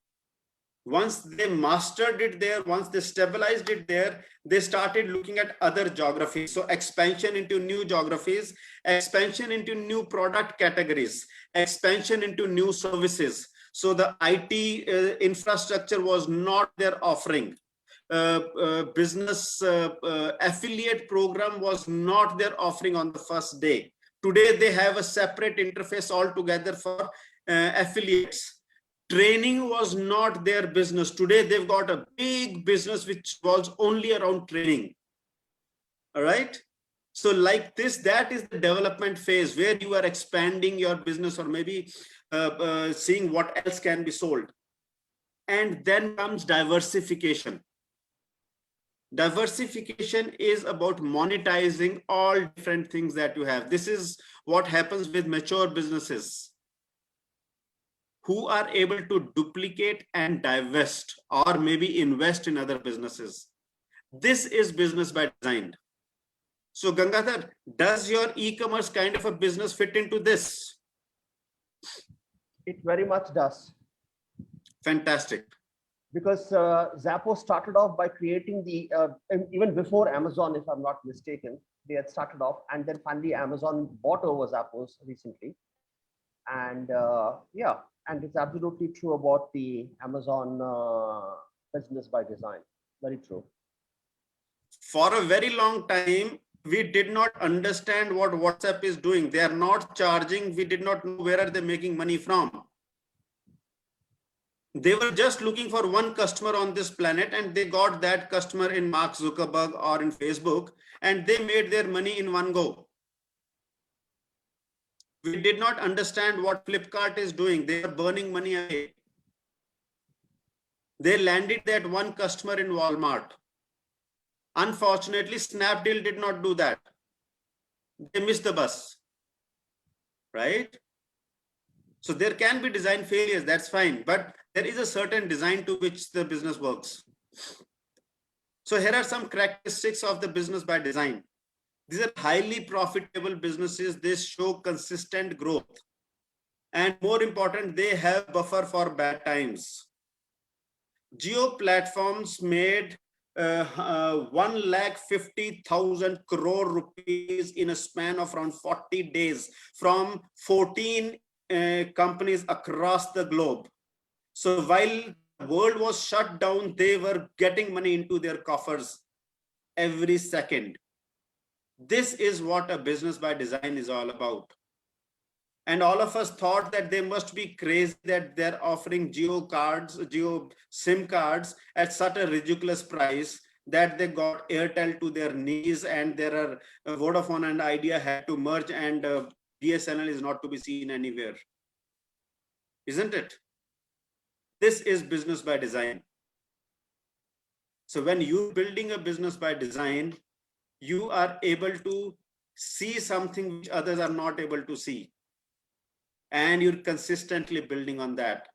Once they mastered it there, once they stabilized it there, they started looking at other geographies. So expansion into new geographies, expansion into new product categories, expansion into new services. So the IT infrastructure was not their offering. Business affiliate program was not their offering on the first day. Today, they have a separate interface altogether for affiliates. Training was not their business. Today, they've got a big business which was only around training. All right. So like this, that is the development phase where you are expanding your business or maybe seeing what else can be sold. And then comes diversification. Diversification is about monetizing all different things that you have. This is what happens with mature businesses who are able to duplicate and divest or maybe invest in other businesses. This is business by design. So Gangadhar, does your e-commerce kind of a business fit into this? It very much does. Fantastic. Because Zappos started off by creating the, even before Amazon, if I'm not mistaken, they had started off, and then finally Amazon bought over Zappos recently. And yeah, and it's absolutely true about the Amazon business by design. Very true. For a very long time, we did not understand what WhatsApp is doing. They are not charging. We did not know where are they making money from. They were just looking for one customer on this planet, and they got that customer in Mark Zuckerberg or in Facebook, and they made their money in one go. We did not understand what Flipkart is doing. They are burning money away. They landed that one customer in Walmart. Unfortunately, Snapdeal did not do that. They missed the bus. right? So there can be design failures, that's fine, but there is a certain design to which the business works. So here are some characteristics of the business by design. These are highly profitable businesses. They show consistent growth. And more important, they have buffer for bad times. Geo platforms made 1,50,000 crore rupees in a span of around 40 days from 14 companies across the globe. So while the world was shut down, they were getting money into their coffers every second. This is what a business by design is all about. And all of us thought that they must be crazy that they're offering Geo SIM cards at such a ridiculous price that they got Airtel to their knees, and there are Vodafone and Idea had to merge, and BSNL is not to be seen anywhere. Isn't it? This is business by design. So when you're building a business by design, you are able to see something which others are not able to see. And you're consistently building on that.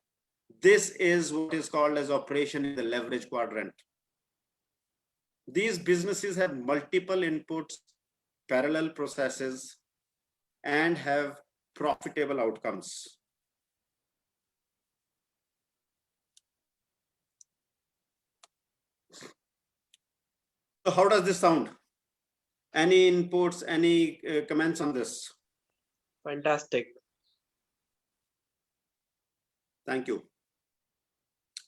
This is what is called as operation in the leverage quadrant. These businesses have multiple inputs, parallel processes, and have profitable outcomes. So how does this sound? Any inputs, any comments on this? Fantastic. Thank you.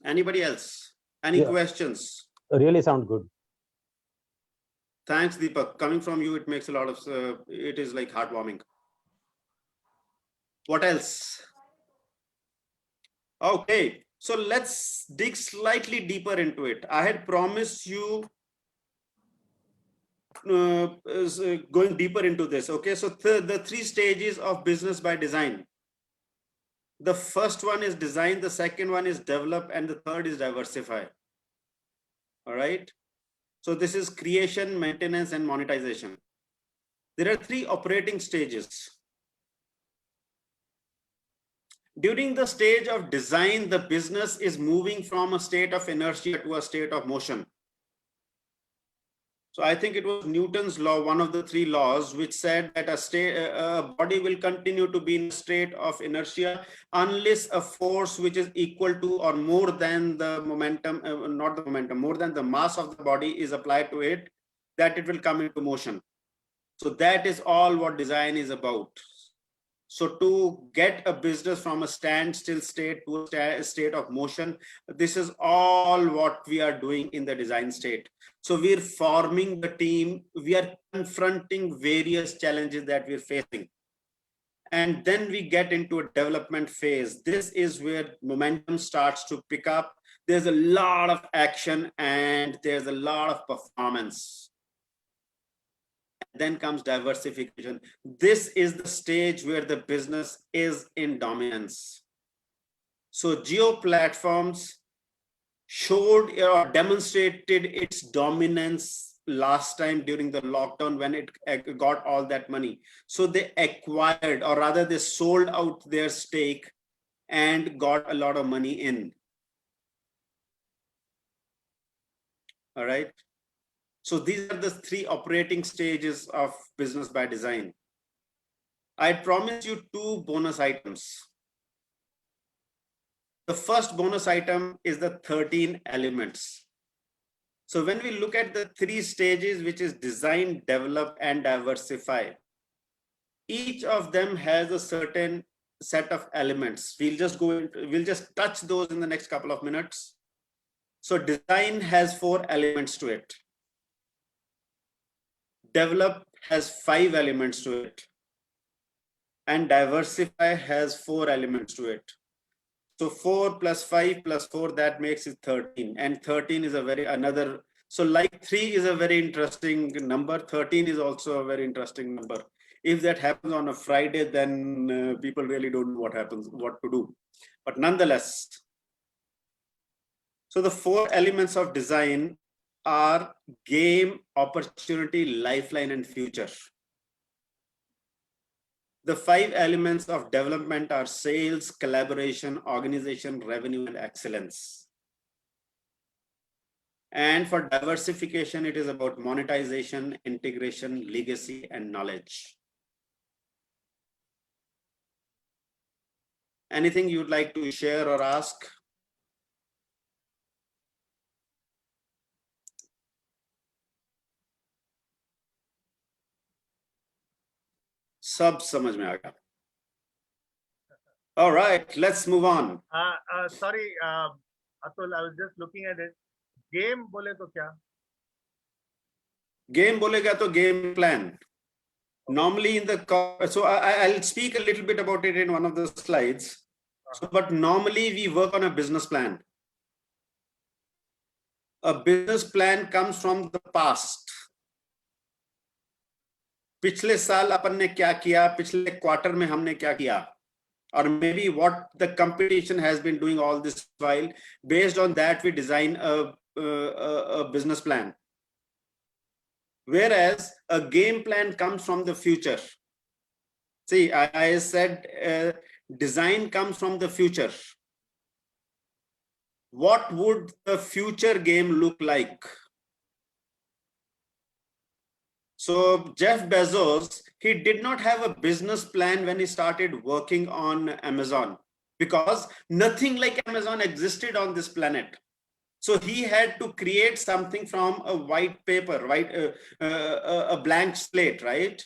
Anybody else? Any questions? Really sound good. Thanks, Deepak. Coming from you, it makes a lot of, it is like heartwarming. What else? Okay, so let's dig slightly deeper into it. I had promised you going deeper into this. Okay, so the 3 stages of business by design. The first one is design, the second one is develop, and the third is diversify. All right. So this is creation, maintenance, and monetization. There are 3 operating stages. During the stage of design, the business is moving from a state of inertia to a state of motion. So I think it was Newton's law, one of the 3 laws, which said that a body will continue to be in a state of inertia unless a force which is equal to or more than the momentum, not the momentum, more than the mass of the body is applied to it, that it will come into motion. So that is all what design is about. So to get a business from a standstill state to a state of motion, this is all what we are doing in the design state. So we're forming the team, we are confronting various challenges that we're facing. And then we get into a development phase. This is where momentum starts to pick up. There's a lot of action and there's a lot of performance. Then comes diversification. This is the stage where the business is in dominance. So Geo platforms showed or demonstrated its dominance last time during the lockdown when it got all that money. So they acquired, or rather they sold out their stake and got a lot of money in. All right. So these are the 3 operating stages of business by design. I promised you 2 bonus items. The first bonus item is the 13 elements. So when we look at the 3 stages, which is design, develop, and diversify, each of them has a certain set of elements. We'll just touch those in the next couple of minutes. So design has 4 elements to it. Develop has 5 elements to it, and diversify has 4 elements to it. So 4 plus 5 plus 4, that makes it 13, and 13 is so like 3 is a very interesting number, 13 is also a very interesting number. If that happens on a Friday, then people really don't know what to do. But nonetheless, so the 4 elements of design are game, opportunity, lifeline, and future. The 5 elements of development are sales, collaboration, organization, revenue, and excellence. And for diversification, it is about monetization, integration, legacy, and knowledge. Anything you'd like to share or ask? सब समझ में आ गया. All right, let's move on. Sorry, Atul, I was just looking at it. Game बोले तो क्या? Game बोलेगा तो game plan. Normally in the, so I'll speak a little bit about it in one of the slides. So, but normally we work on a business plan. A business plan comes from the past. पिछले साल अपन ने क्या किया, पिछले quarter में हमने क्या किया, or maybe what the competition has been doing all this while. Based on that, we design a business plan. Whereas a game plan comes from the future. See, I said design comes from the future. What would the future game look like? So Jeff Bezos, he did not have a business plan when he started working on Amazon, because nothing like Amazon existed on this planet. So he had to create something from a white paper, right? A blank slate, right?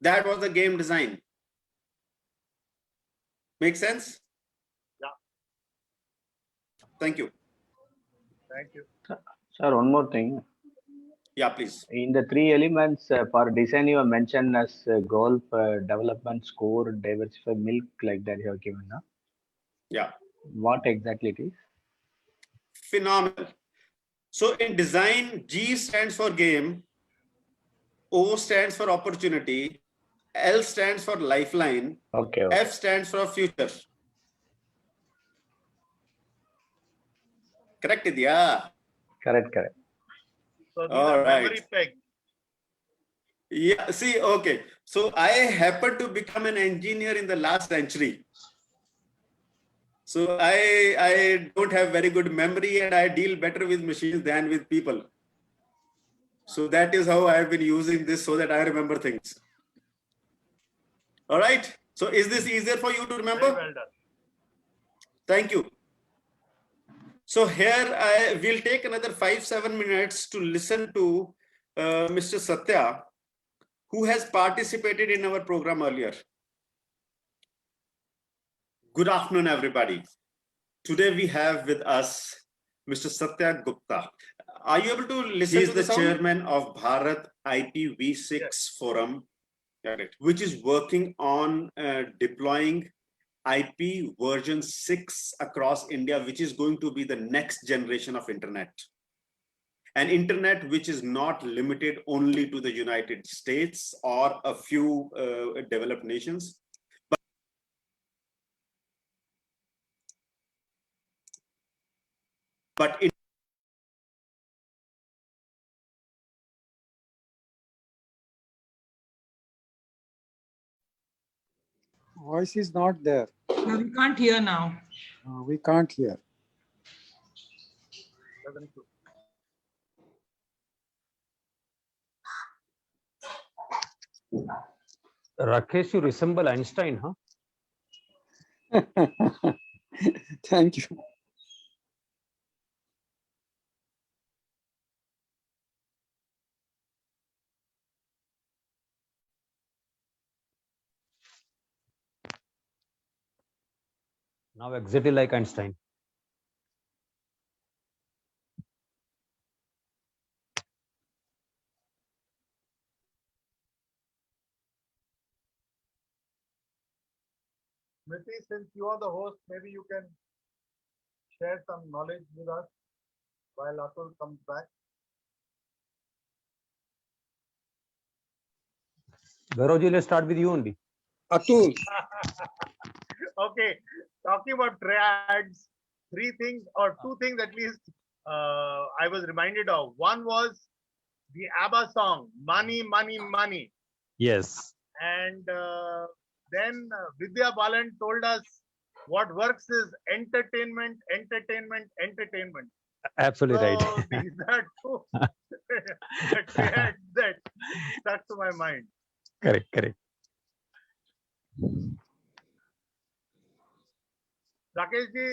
That was the game design. Make sense? Yeah. Thank you. Thank you. Sir, one more thing. Yeah, please. In the 3 elements for design, you have mentioned as golf, development, score, diversify, milk, like that you have given. Huh? Yeah. What exactly it is? Phenomenal. So in design, G stands for game, O stands for opportunity, L stands for lifeline, Okay. F stands for future. Correct, Idya? Correct. So these All are right. memory pegs. Yeah, see, okay. So I happened to become an engineer in the last century. So I don't have very good memory, and I deal better with machines than with people. So that is how I've been using this, so that I remember things. All right. So is this easier for you to remember? Very well done. Thank you. So here I will take another 5-7 minutes to listen to Mr. Satya, who has participated in our program earlier. Good afternoon, everybody. Today we have with us Mr. Satya Gupta. Are you able to listen? He is the chairman of Bharat IPv6 Forum, which is working on deploying IP version 6 across India, which is going to be the next generation of internet. An internet which is not limited only to the United States or a few developed nations, but Voice is not there. No, we can't hear now. We can't hear. Rakesh, you resemble Einstein, huh? Thank you. Now exactly like Einstein. Smriti, since you are the host, maybe you can share some knowledge with us while Atul comes back. Gaurav, let's start with you only. Atul. Okay, talking about triads, 3 things or 2 things at least I was reminded of. One was the ABBA song, Money, Money, Money. Yes. And then Vidya Balan told us what works is entertainment, entertainment, entertainment. Absolutely right. So these are two that that stuck to my mind. Correct, correct. Rakesh ji,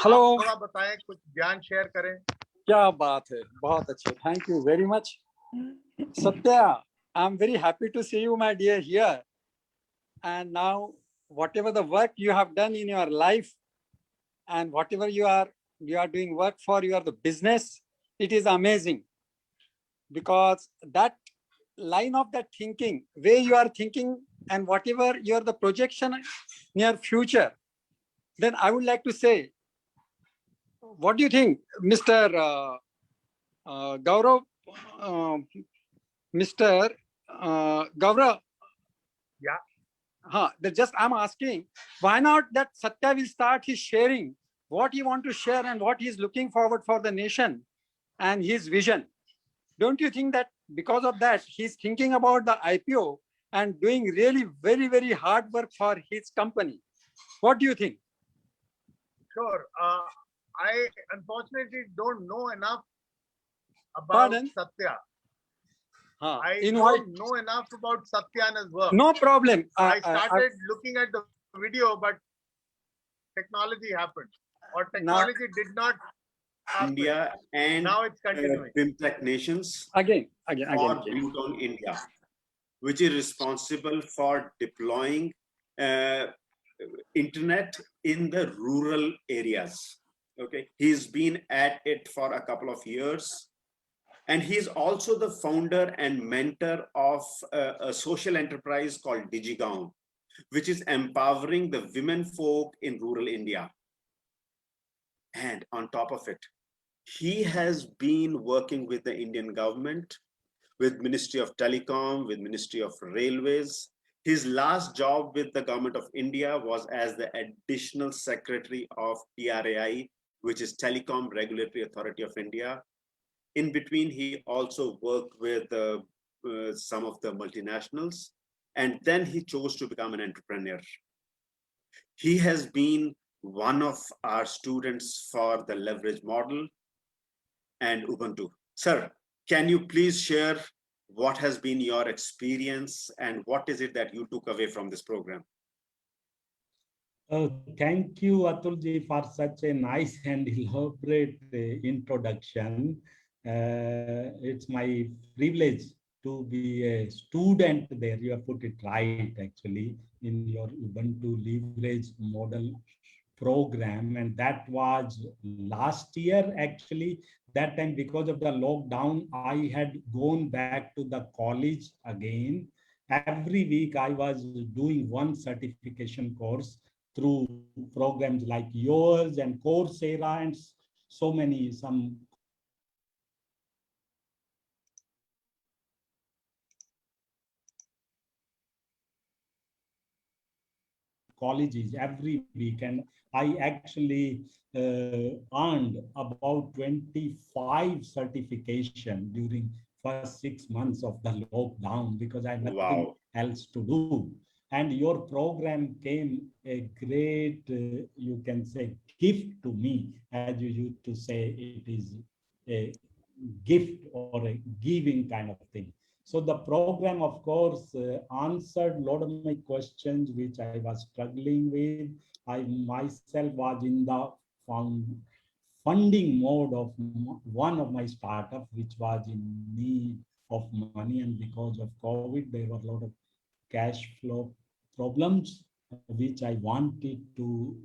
hello, आप थोड़ा बताएं, कुछ ज्ञान share करें. क्या बात है, बहुत अच्छे, thank you very much. Satya, I'm very happy to see you, my dear, here. And now, whatever the work you have done in your life, and whatever you are doing work for your the business, it is amazing. Because that line of that thinking, way you are thinking, and whatever your the projection near future, then I would like to say, what do you think, Mr. Gaurav, Mr. Gaurav? Yeah. Just I'm asking, why not that Satya will start his sharing what he want to share and what he is looking forward for the nation and his vision. Don't you think that because of that, he's thinking about the IPO and doing really very, very hard work for his company? What do you think? Sure. I unfortunately don't know enough about Satya. I don't know enough about Satya and his work. No problem. I started looking at the video, but technology happened, or technology did not happen. India and now it's continuing. BIMTech nations again. For Bluetone India, which is responsible for deploying internet in the rural areas. Okay, he's been at it for a couple of years. And he's also the founder and mentor of a social enterprise called DigiGaon, which is empowering the women folk in rural India. And on top of it, he has been working with the Indian government, with Ministry of Telecom, with Ministry of Railways. His last job with the government of India was as the additional secretary of TRAI, which is Telecom Regulatory Authority of India. In between, he also worked with some of the multinationals, and then he chose to become an entrepreneur. He has been one of our students for the leverage model and Ubuntu. Sir, can you please share what has been your experience and what is it that you took away from this program? Thank you, Atulji, for such a nice and elaborate introduction. It's my privilege to be a student there. You have put it right, actually, in your Ubuntu leverage model program. And that was last year, actually. That time, because of the lockdown, I had gone back to the college again. Every week, I was doing one certification course through programs like yours and Coursera and so many, some colleges every week. And I actually earned about 25 certification during first 6 months of the lockdown because I had nothing else to do. And your program came a great, you can say, gift to me, as you used to say, it is a gift or a giving kind of thing. So the program, of course, answered a lot of my questions, which I was struggling with. I myself was in the funding mode of one of my startup, which was in need of money. And because of COVID, there were a lot of cash flow problems, which I wanted to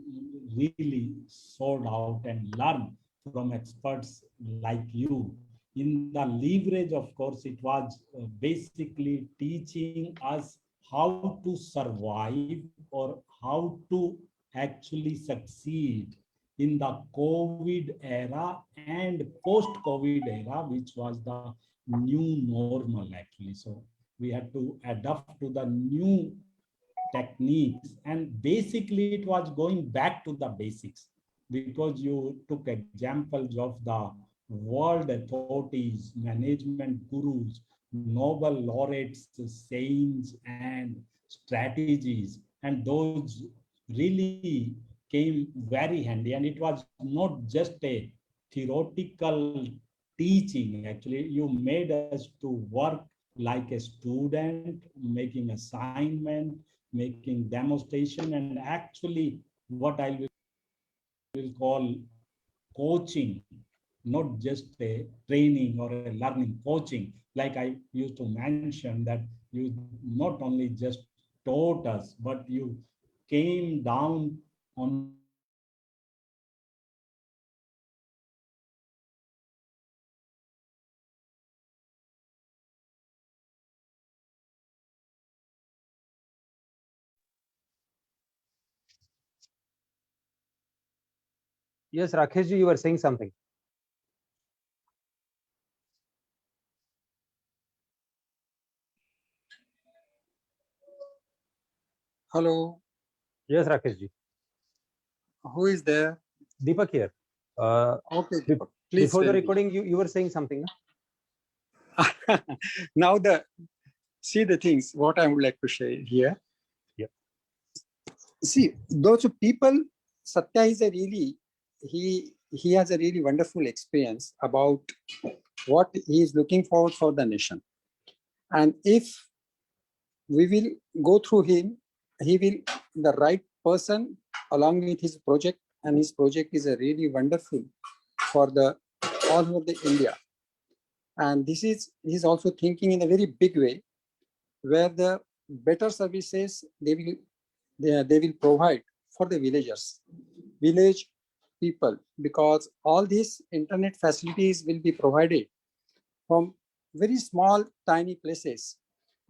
really sort out and learn from experts like you. In the leverage, of course, it was basically teaching us how to survive or how to actually succeed in the COVID era and post-COVID era, which was the new normal, actually. So we had to adapt to the new techniques, and basically it was going back to the basics, because you took examples of the world authorities, management gurus Nobel laureates' sayings and strategies, and those really came very handy. And it was not just a theoretical teaching. Actually, you made us to work like a student, making assignment, making demonstration, and actually what I will call coaching, not just a training or a learning, coaching. Like I used to mention that you not only just taught us, but you came down on Yes, Rakesh ji, you were saying something. Hello, Yes, Rakesh ji. who is there? Deepak here. Okay, please Before the tell me. recording, you were saying something. No? Now see the things, what I would like to share here. Yep. See, those people, Satya is a really, he has a really wonderful experience about what he is looking forward for the nation. And if we will go through him, he will the right person along with his project, and his project is a really wonderful for the all over the India. And this is, he's also thinking in a very big way, where the better services they will provide for the village people, because all these internet facilities will be provided from very small tiny places,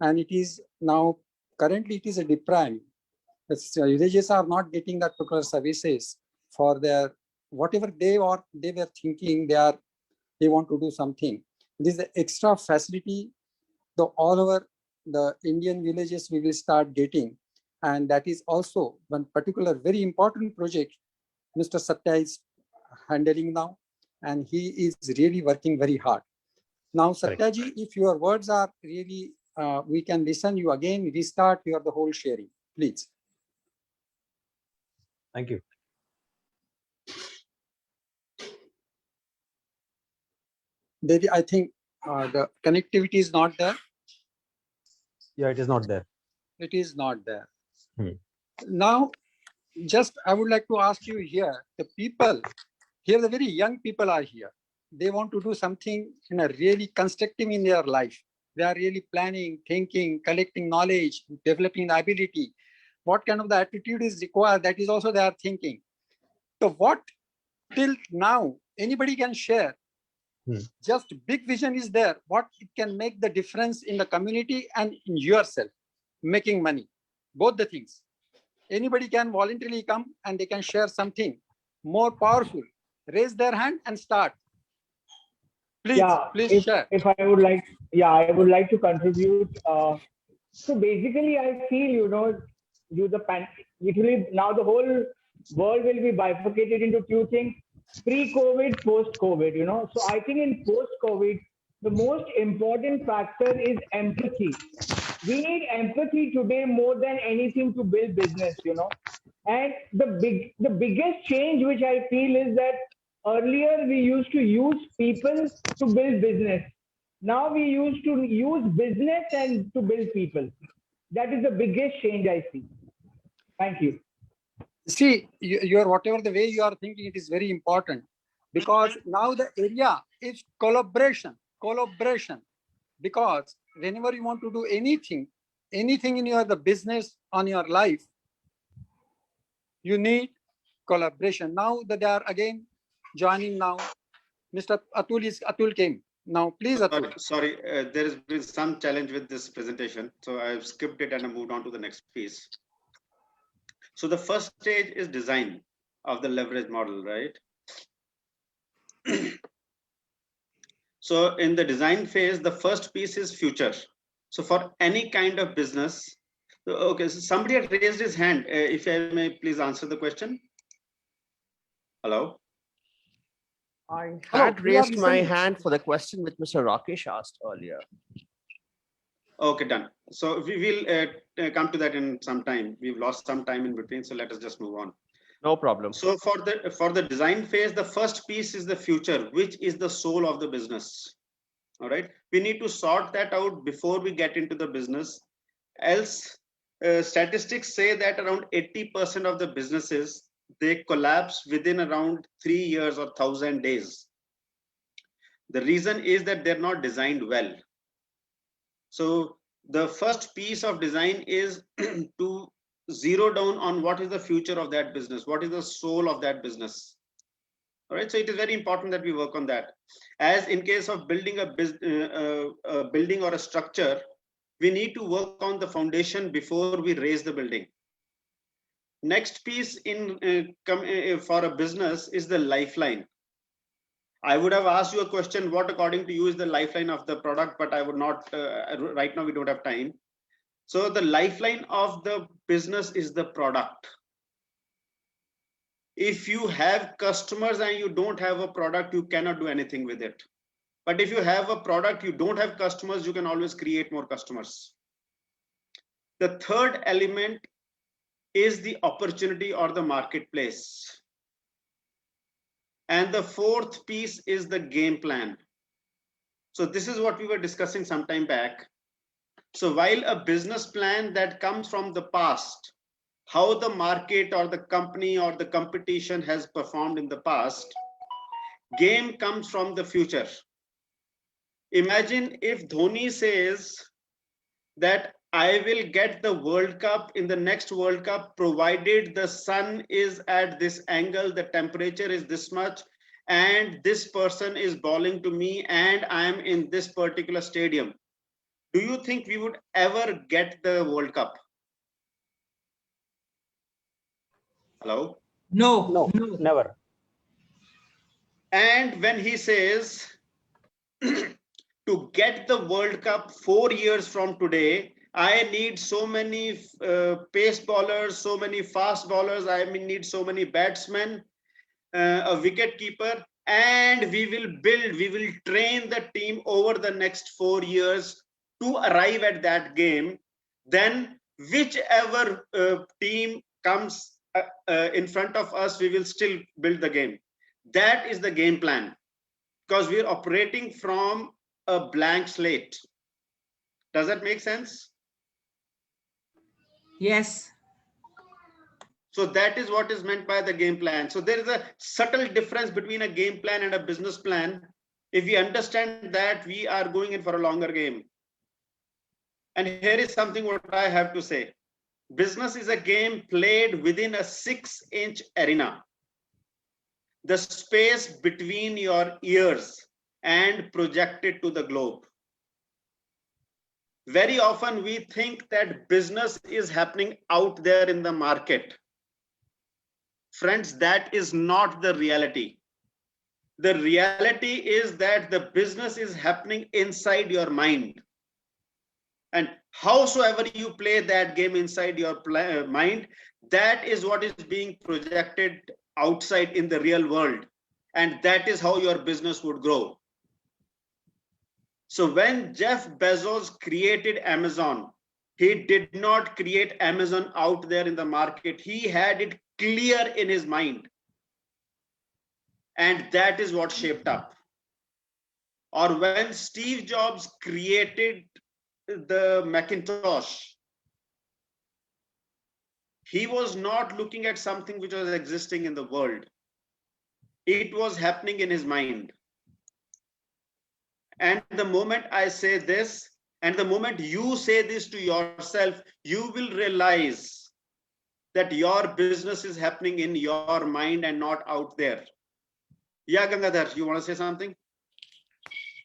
and it is now currently it is a deprived. Villages are not getting that particular services for their whatever they were thinking they want to do something. This is the extra facility the all over the Indian villages we will start getting. And that is also one particular very important project Mr. Satya is handling now, and he is really working very hard. Now, Satyaji, if your words are really, we can listen you again, restart your the whole sharing, please. Thank you. I think the connectivity is not there. Yeah, it is not there. It is not there. Hmm. Now, just I would like to ask you here, the people, here the very young people are here. They want to do something really constructive in their life. They are really planning, thinking, collecting knowledge, developing the ability. What kind of the attitude is required, that is also they are thinking. So what till now anybody can share, just big vision is there, what it can make the difference in the community and in yourself, making money, both the things. Anybody can voluntarily come and they can share something more powerful. Raise their hand and start. Please, please share. If I would like, I would like to contribute. So basically, I feel, literally now the whole world will be bifurcated into two things: pre-COVID, post-COVID. So I think in post-COVID, the most important factor is empathy. We need empathy today more than anything to build business. And the biggest change which I feel is that earlier we used to use people to build business. Now we used to use business and to build people. That is the biggest change I see. Thank you. See, your whatever the way you are thinking, it is very important, because now the area is collaboration, because whenever you want to do anything in your the business on your life, you need collaboration. Now that they are again joining now, Mr. Atul came. Now, please, Atul. Sorry, there has been some challenge with this presentation, so I've skipped it and I moved on to the next piece. So the first stage is design of the leverage model, right? So in the design phase, the first piece is future. So for any kind of business, okay, so somebody had raised his hand. If I may please answer the question. Hello? I had raised my hand for the question which Mr. Rakesh asked earlier. Okay, done. So we will come to that in some time. We've lost some time in between, so let us just move on. No problem. So for the design phase, the first piece is the future, which is the soul of the business. All right, we need to sort that out before we get into the business. Else, statistics say that around 80% of the businesses, they collapse within around 3 years or 1,000 days. The reason is that they're not designed well. So the first piece of design is to zero down on what is the future of that business, what is the soul of that business. All right, so it is very important that we work on that. As in case of building a building or a structure, we need to work on the foundation before we raise the building. Next piece in for a business is the lifeline. I would have asked you a question, what according to you is the lifeline of the product, but I would not, right now we don't have time. So the lifeline of the business is the product. If you have customers and you don't have a product, you cannot do anything with it. But if you have a product, you don't have customers, you can always create more customers. The third element is the opportunity or the marketplace. And the fourth piece is the game plan. So this is what we were discussing some time back. So while a business plan that comes from the past, how the market or the company or the competition has performed in the past, game comes from the future. Imagine if Dhoni says that I will get the World Cup in the next World Cup, provided the sun is at this angle, the temperature is this much, and this person is bowling to me, and I am in this particular stadium. Do you think we would ever get the World Cup? Hello? No, never. And when he says to get the World Cup 4 years from today, I need so many pace bowlers, so many fast bowlers, I need so many batsmen, a wicket keeper, and we will train the team over the next 4 years to arrive at that game. Then whichever team comes in front of us, we will still build the game. That is the game plan, because we are operating from a blank slate. Does that make sense? Yes. So that is what is meant by the game plan. So there is a subtle difference between a game plan and a business plan. If we understand that, we are going in for a longer game. And here is something what I have to say. Business is a game played within a 6-inch arena. The space between your ears and projected to the globe. Very often we think that business is happening out there in the market. Friends, that is not the reality. The reality is that the business is happening inside your mind. And howsoever you play that game inside your mind, that is what is being projected outside in the real world. And that is how your business would grow. So when Jeff Bezos created Amazon, he did not create Amazon out there in the market. He had it clear in his mind. And that is what shaped up. Or when Steve Jobs created the Macintosh, he was not looking at something which was existing in the world. It was happening in his mind. And the moment I say this, and the moment you say this to yourself, you will realize that your business is happening in your mind and not out there. Yeah, Gangadhar, you want to say something?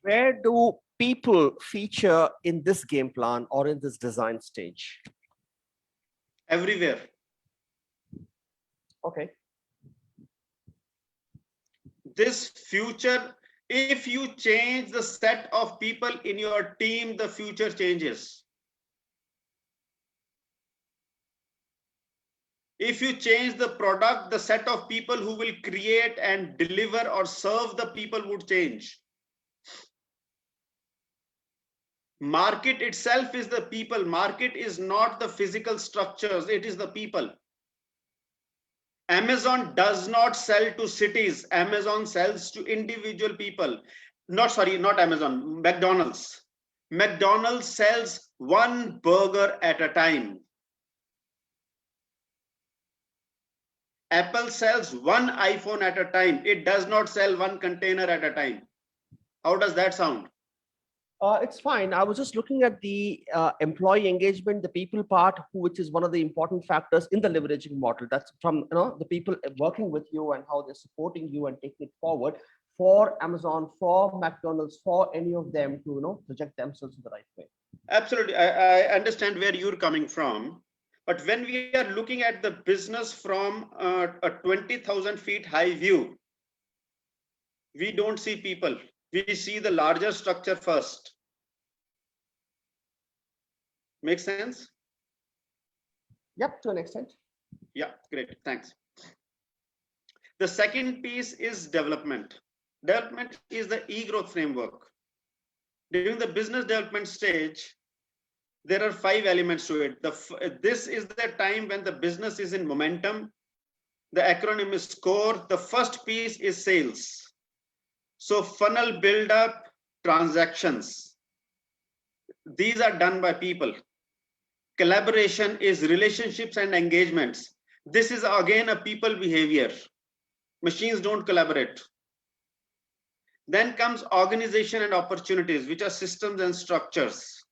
Where do people feature in this game plan or in this design stage? Everywhere. Okay. This future, if you change the set of people in your team, the future changes. If you change the product, the set of people who will create and deliver or serve the people would change. Market itself is the people. Market is not the physical structures, it is the people. Amazon does not sell to cities. Amazon sells to individual people. Not Amazon, McDonald's. McDonald's sells one burger at a time. Apple sells one iPhone at a time. It does not sell one container at a time. How does that sound? It's fine. I was just looking at the employee engagement, the people part, which is one of the important factors in the leveraging model. That's from the people working with you and how they're supporting you and taking it forward for Amazon, for McDonald's, for any of them to project themselves in the right way. Absolutely, I understand where you're coming from, but when we are looking at the business from a 20,000 feet high view, we don't see people. We see the larger structure first. Make sense? Yep, to an extent. Yeah, great, thanks. The second piece is development. Development is the e-growth framework. During the business development stage, there are 5 elements to it. This is the time when the business is in momentum. The acronym is SCORE. The first piece is sales. So funnel build up, transactions. These are done by people. Collaboration is relationships and engagements. This is again a people behavior. Machines don't collaborate. Then comes organization and opportunities, which are systems and structures.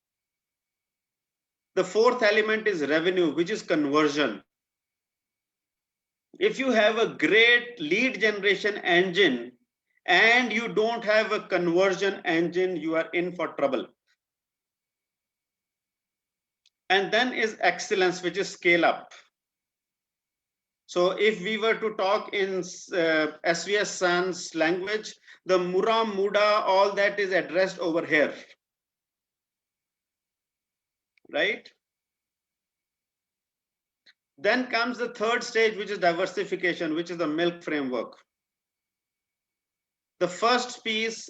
The fourth element is revenue, which is conversion. If you have a great lead generation engine and you don't have a conversion engine, you are in for trouble. And then is excellence, which is scale up. So if we were to talk in SVS San's language, the Mura Muda, all that is addressed over here. Right? Then comes the third stage, which is diversification, which is the milk framework. The first piece,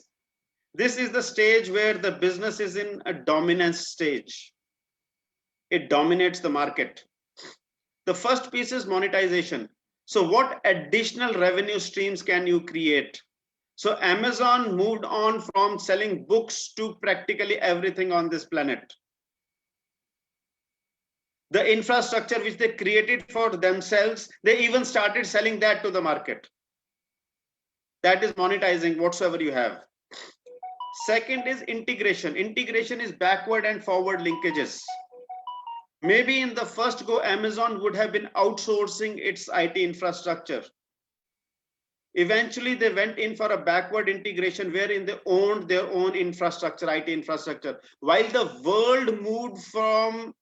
this is the stage where the business is in a dominance stage. It dominates the market. The first piece is monetization. So what additional revenue streams can you create? So Amazon moved on from selling books to practically everything on this planet. The infrastructure which they created for themselves, they even started selling that to the market. That is monetizing whatsoever you have. Second is integration. Integration is backward and forward linkages. Maybe in the first go, Amazon would have been outsourcing its IT infrastructure. Eventually, they went in for a backward integration wherein they owned their own infrastructure, IT infrastructure. While the world moved from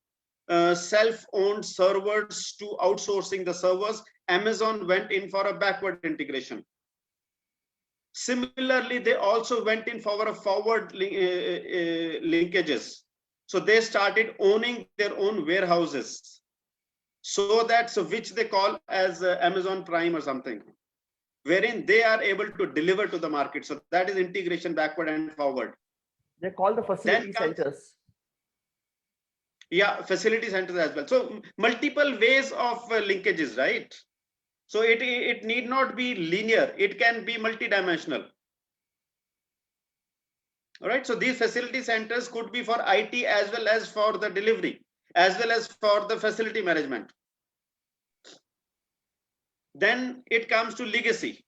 self-owned servers to outsourcing the servers, Amazon went in for a backward integration. Similarly, they also went in for a forward linkages. So they started owning their own warehouses, which they call as Amazon Prime or something, wherein they are able to deliver to the market. So that is integration backward and forward. They call the facility centers. Yeah, facility centers as well. So multiple ways of linkages, right? So it need not be linear. It can be multidimensional. All right. So these facility centers could be for IT as well as for the delivery, as well as for the facility management. Then it comes to legacy.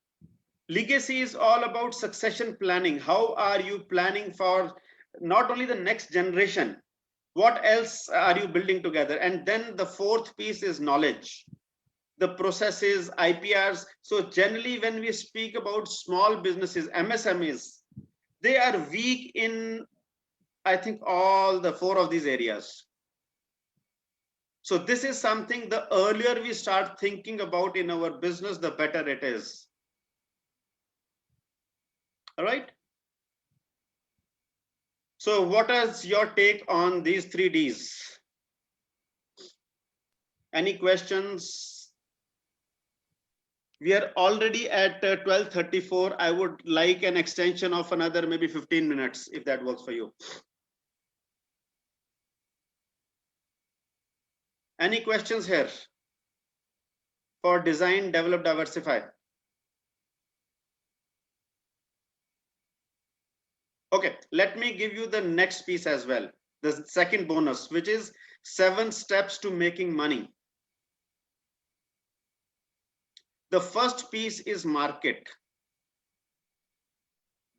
Legacy is all about succession planning. How are you planning for not only the next generation, what else are you building together? And then the fourth piece is knowledge, the processes, IPRs. So generally, when we speak about small businesses, MSMEs, they are weak in, I think, all the 4 of these areas. So this is something, the earlier we start thinking about in our business, the better it is. All right. So what is your take on these 3 Ds? Any questions? We are already at 12:34. I would like an extension of another maybe 15 minutes, if that works for you. Any questions here for design, develop, diversify? Okay, let me give you the next piece as well. The second bonus, which is 7 steps to making money. The first piece is market.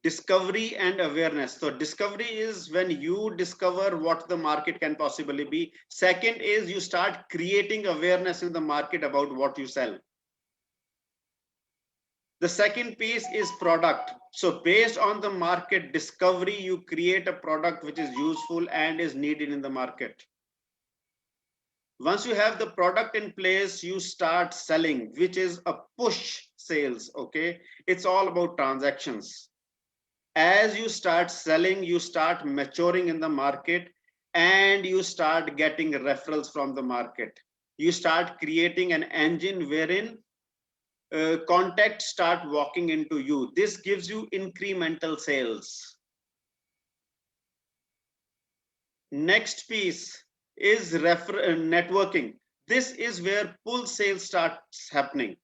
Discovery and awareness. So discovery is when you discover what the market can possibly be. Second is you start creating awareness in the market about what you sell. The second piece is product. So based on the market discovery, you create a product which is useful and is needed in the market. Once you have the product in place, you start selling, which is a push sales. Okay, it's all about transactions. As you start selling, you start maturing in the market and you start getting referrals from the market. You start creating an engine wherein contacts start walking into you. This gives you incremental sales. Next piece is networking. This is where pull sales starts happening.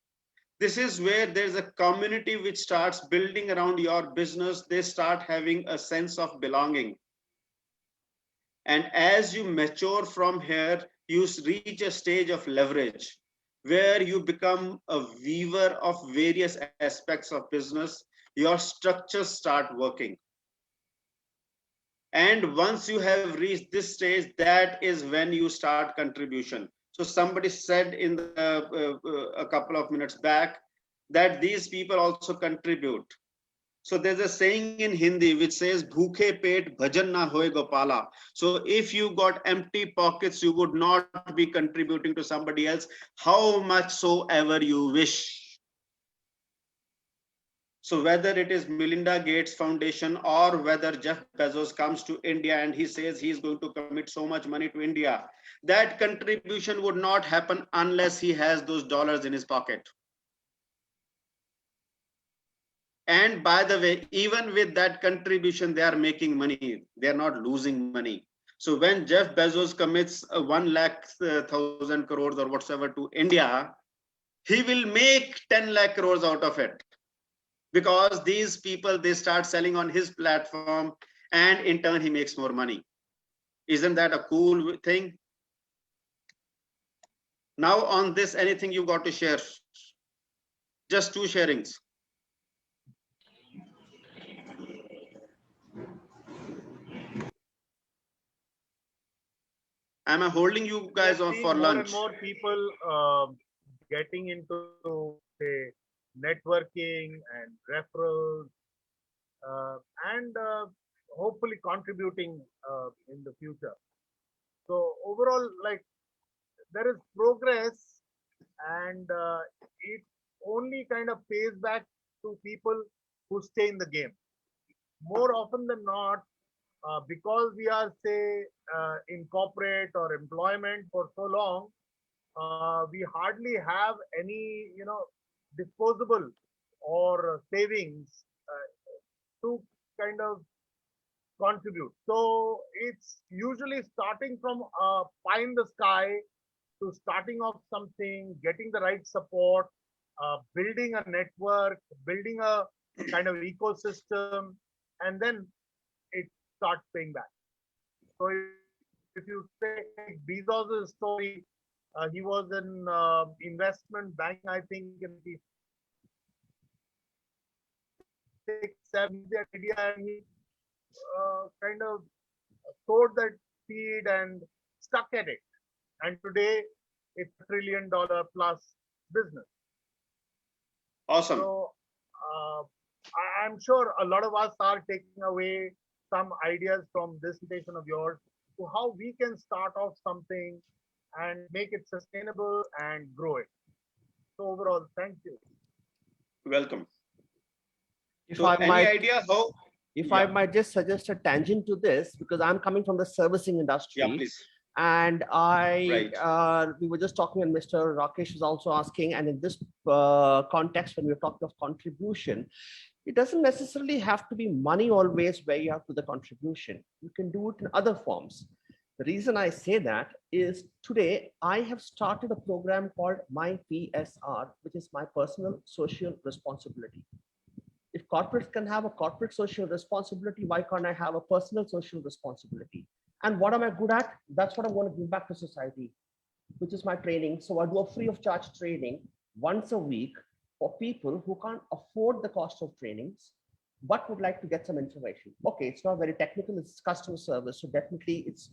This is where there's a community which starts building around your business. They start having a sense of belonging. And as you mature from here, you reach a stage of leverage where you become a weaver of various aspects of business. Your structures start working. And once you have reached this stage, that is when you start contribution. So somebody said in the, a couple of minutes back that these people also contribute. So there's a saying in Hindi which says, "Bhukhe pet bhajan na hoye Gopala." So if you got empty pockets, you would not be contributing to somebody else, how much soever you wish. So whether it is Melinda Gates Foundation or whether Jeff Bezos comes to India and he says he's going to commit so much money to India, that contribution would not happen unless he has those dollars in his pocket. And by the way, even with that contribution, they are making money. They are not losing money. So when Jeff Bezos commits 1,00,000 crores or whatsoever to India, he will make 10 lakh crores out of it. Because these people, they start selling on his platform and in turn he makes more money. Isn't that a cool thing? Now on this, anything you got to share? Just 2 sharings. Am I holding you guys on for lunch? More and more people getting into say networking and referrals and hopefully contributing in the future. So overall, like there is progress and it only kind of pays back to people who stay in the game. More often than not, because we are say in corporate or employment for so long, we hardly have any, you know, disposable or savings to kind of contribute. So it's usually starting from pie in the sky to starting off something, getting the right support, building a network, building a kind of ecosystem, and then it starts paying back. So if you take Bezos' story, he was in investment bank, I think, in the 6-7 idea, and he kind of sowed that seed and stuck at it. And today it's $1 trillion plus business. Awesome. So I'm sure a lot of us are taking away some ideas from this presentation of yours to how we can start off something and make it sustainable and grow it. So overall, thank you. Welcome. If So I any might, idea how? if I might just suggest a tangent to this, because I'm coming from the servicing industry. Yeah, please. And we were just talking, and Mr. Rakesh was also asking, and in this context, when we're talking of contribution, it doesn't necessarily have to be money always where you have to the contribution. You can do it in other forms. The reason I say that is today I have started a program called My PSR, which is my personal social responsibility. If corporates can have a corporate social responsibility, why can't I have a personal social responsibility? And what am I good at? That's what I want to give back to society, which is my training. So I do a free of charge training once a week for people who can't afford the cost of trainings, but would like to get some information. Okay, it's not very technical, it's customer service. So definitely it's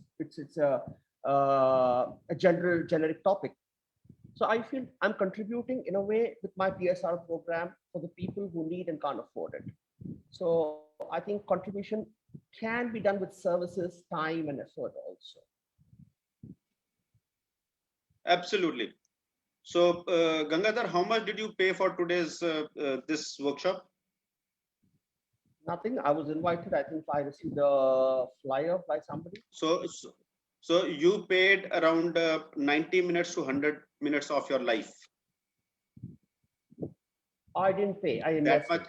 a generic topic. So I feel I'm contributing in a way with my PSR program for the people who need and can't afford it. So I think contribution can be done with services, time and effort also. Absolutely. So Gangadhar, how much did you pay for today's this workshop? Nothing. I was invited. I think I received a flyer by somebody. So you paid around 90 minutes to 100 minutes of your life. I didn't pay. I invested. That much.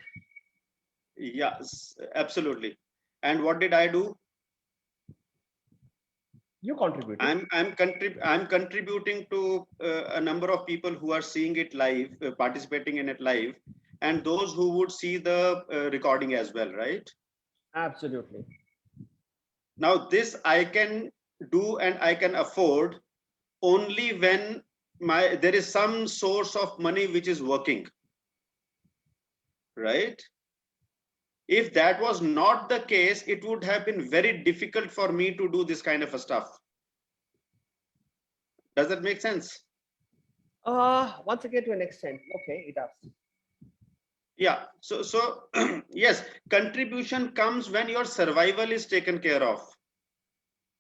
Yes, absolutely. And what did I do? You contributed. I'm contributing to a number of people who are seeing it live, participating in it live, and those who would see the recording as well, right? Absolutely. Now this I can do and I can afford only when there is some source of money which is working, right? If that was not the case, it would have been very difficult for me to do this kind of a stuff. Does that make sense? Once again, to an extent. Okay, it does. Yeah. So yes, contribution comes when your survival is taken care of.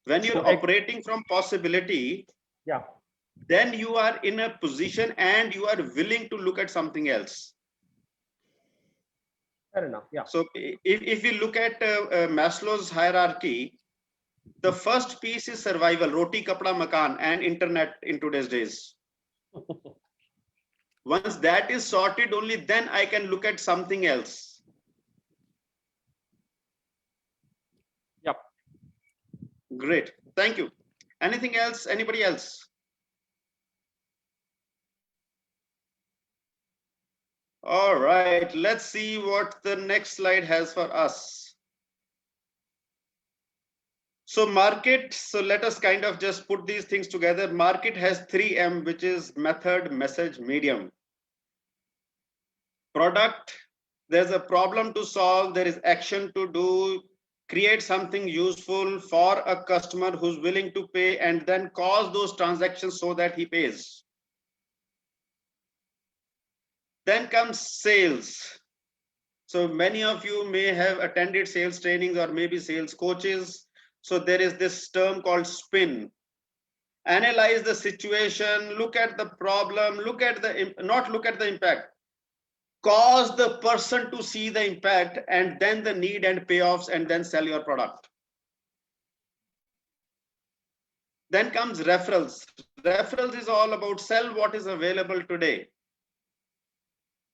When you're operating from possibility, yeah, then you are in a position and you are willing to look at something else. Fair enough. Yeah. So if we look at Maslow's hierarchy, the first piece is survival, roti, kapda, makan, and internet in today's days. Once that is sorted, only then I can look at something else. Yep. Great. Thank you. Anything else? Anybody else? All right, let's see what the next slide has for us. So market, so let us kind of just put these things together. Market has 3M, which is method, message, medium. Product, there's a problem to solve, there is action to do, create something useful for a customer who's willing to pay and then cause those transactions so that he pays. Then comes sales. So many of you may have attended sales trainings or maybe sales coaches. So there is this term called spin. Analyze the situation, look at the problem, not look at the impact. Cause the person to see the impact and then the need and payoffs and then sell your product. Then comes referrals. Referrals is all about sell what is available today.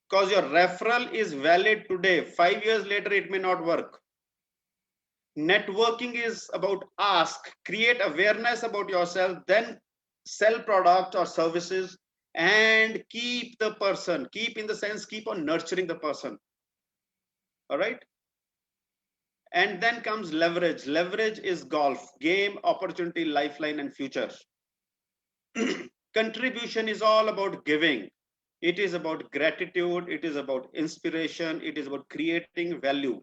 Because your referral is valid today. 5 years later, it may not work. Networking is about ask, create awareness about yourself, then sell product or services and keep the person, keep in the sense, keep on nurturing the person. All right. And then comes leverage. Leverage is golf, game, opportunity, lifeline, and future. Contribution is all about giving. It is about gratitude. It is about inspiration. It is about creating value.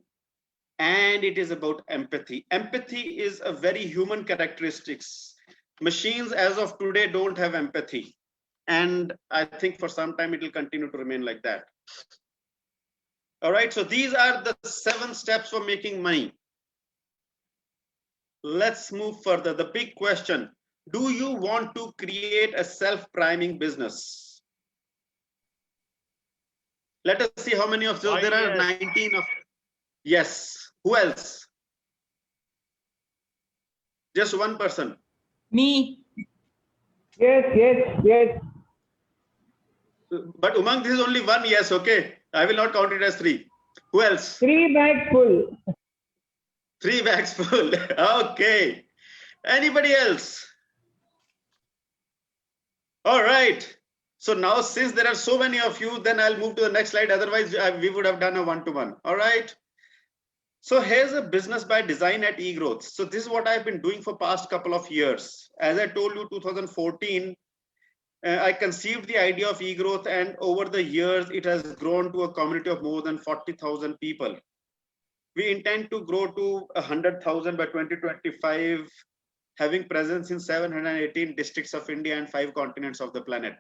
And it is about empathy. Empathy is a very human characteristics. Machines as of today don't have empathy. And I think for some time it will continue to remain like that. All right, so these are the 7 steps for making money. Let's move further. The big question, do you want to create a self-priming business? Let us see how many of those. There are 19 of. Yes. Who else? Just one person. Me. Yes. But Umang, this is only one yes, okay? I will not count it as 3. Who else? 3 bags full. 3 bags full. Okay. Anybody else? All right. So now, since there are so many of you, then I'll move to the next slide. Otherwise, we would have done a one-to-one. All right. So here's a business by design at eGrowth. So this is what I've been doing for past couple of years. As I told you, 2014, I conceived the idea of eGrowth, and over the years, it has grown to a community of more than 40,000 people. We intend to grow to 100,000 by 2025, having presence in 718 districts of India and 5 continents of the planet.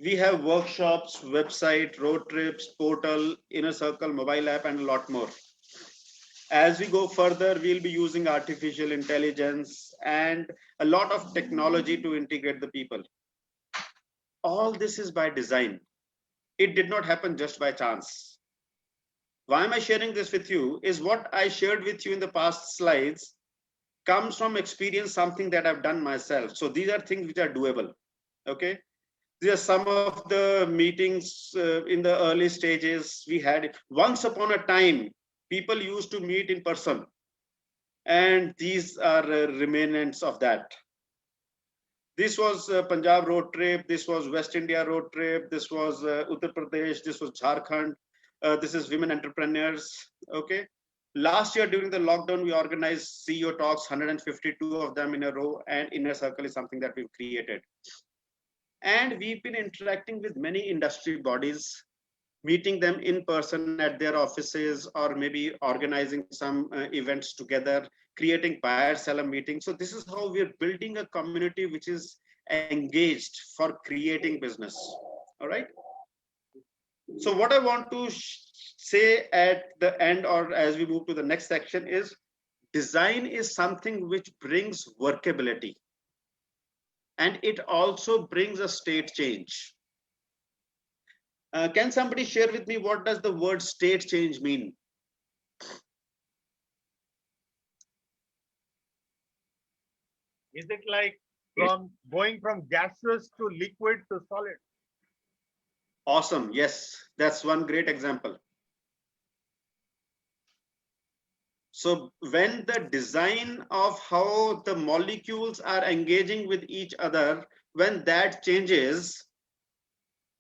We have workshops, website, road trips, portal, inner circle, mobile app, and a lot more. As we go further, we'll be using artificial intelligence and a lot of technology to integrate the people. All this is by design. It did not happen just by chance. Why am I sharing this with you? Is what I shared with you in the past slides comes from experience, something that I've done myself. So these are things which are doable. Okay. These are some of the meetings in the early stages we had. Once upon a time, people used to meet in person, and these are remnants of that. This was Punjab road trip, this was West India road trip, this was Uttar Pradesh, this was Jharkhand, this is women entrepreneurs. Okay. Last year during the lockdown, we organized CEO talks, 152 of them in a row, and Inner Circle is something that we've created. And we've been interacting with many industry bodies, meeting them in person at their offices, or maybe organizing some events together, creating buyer-seller meetings. So this is how we're building a community which is engaged for creating business. All right. So what I want to say at the end, or as we move to the next section, is design is something which brings workability. And it also brings a state change. Can somebody share with me what does the word state change mean? Is it like from going from gaseous to liquid to solid? Awesome. Yes, that's one great example. So when the design of how the molecules are engaging with each other, when that changes,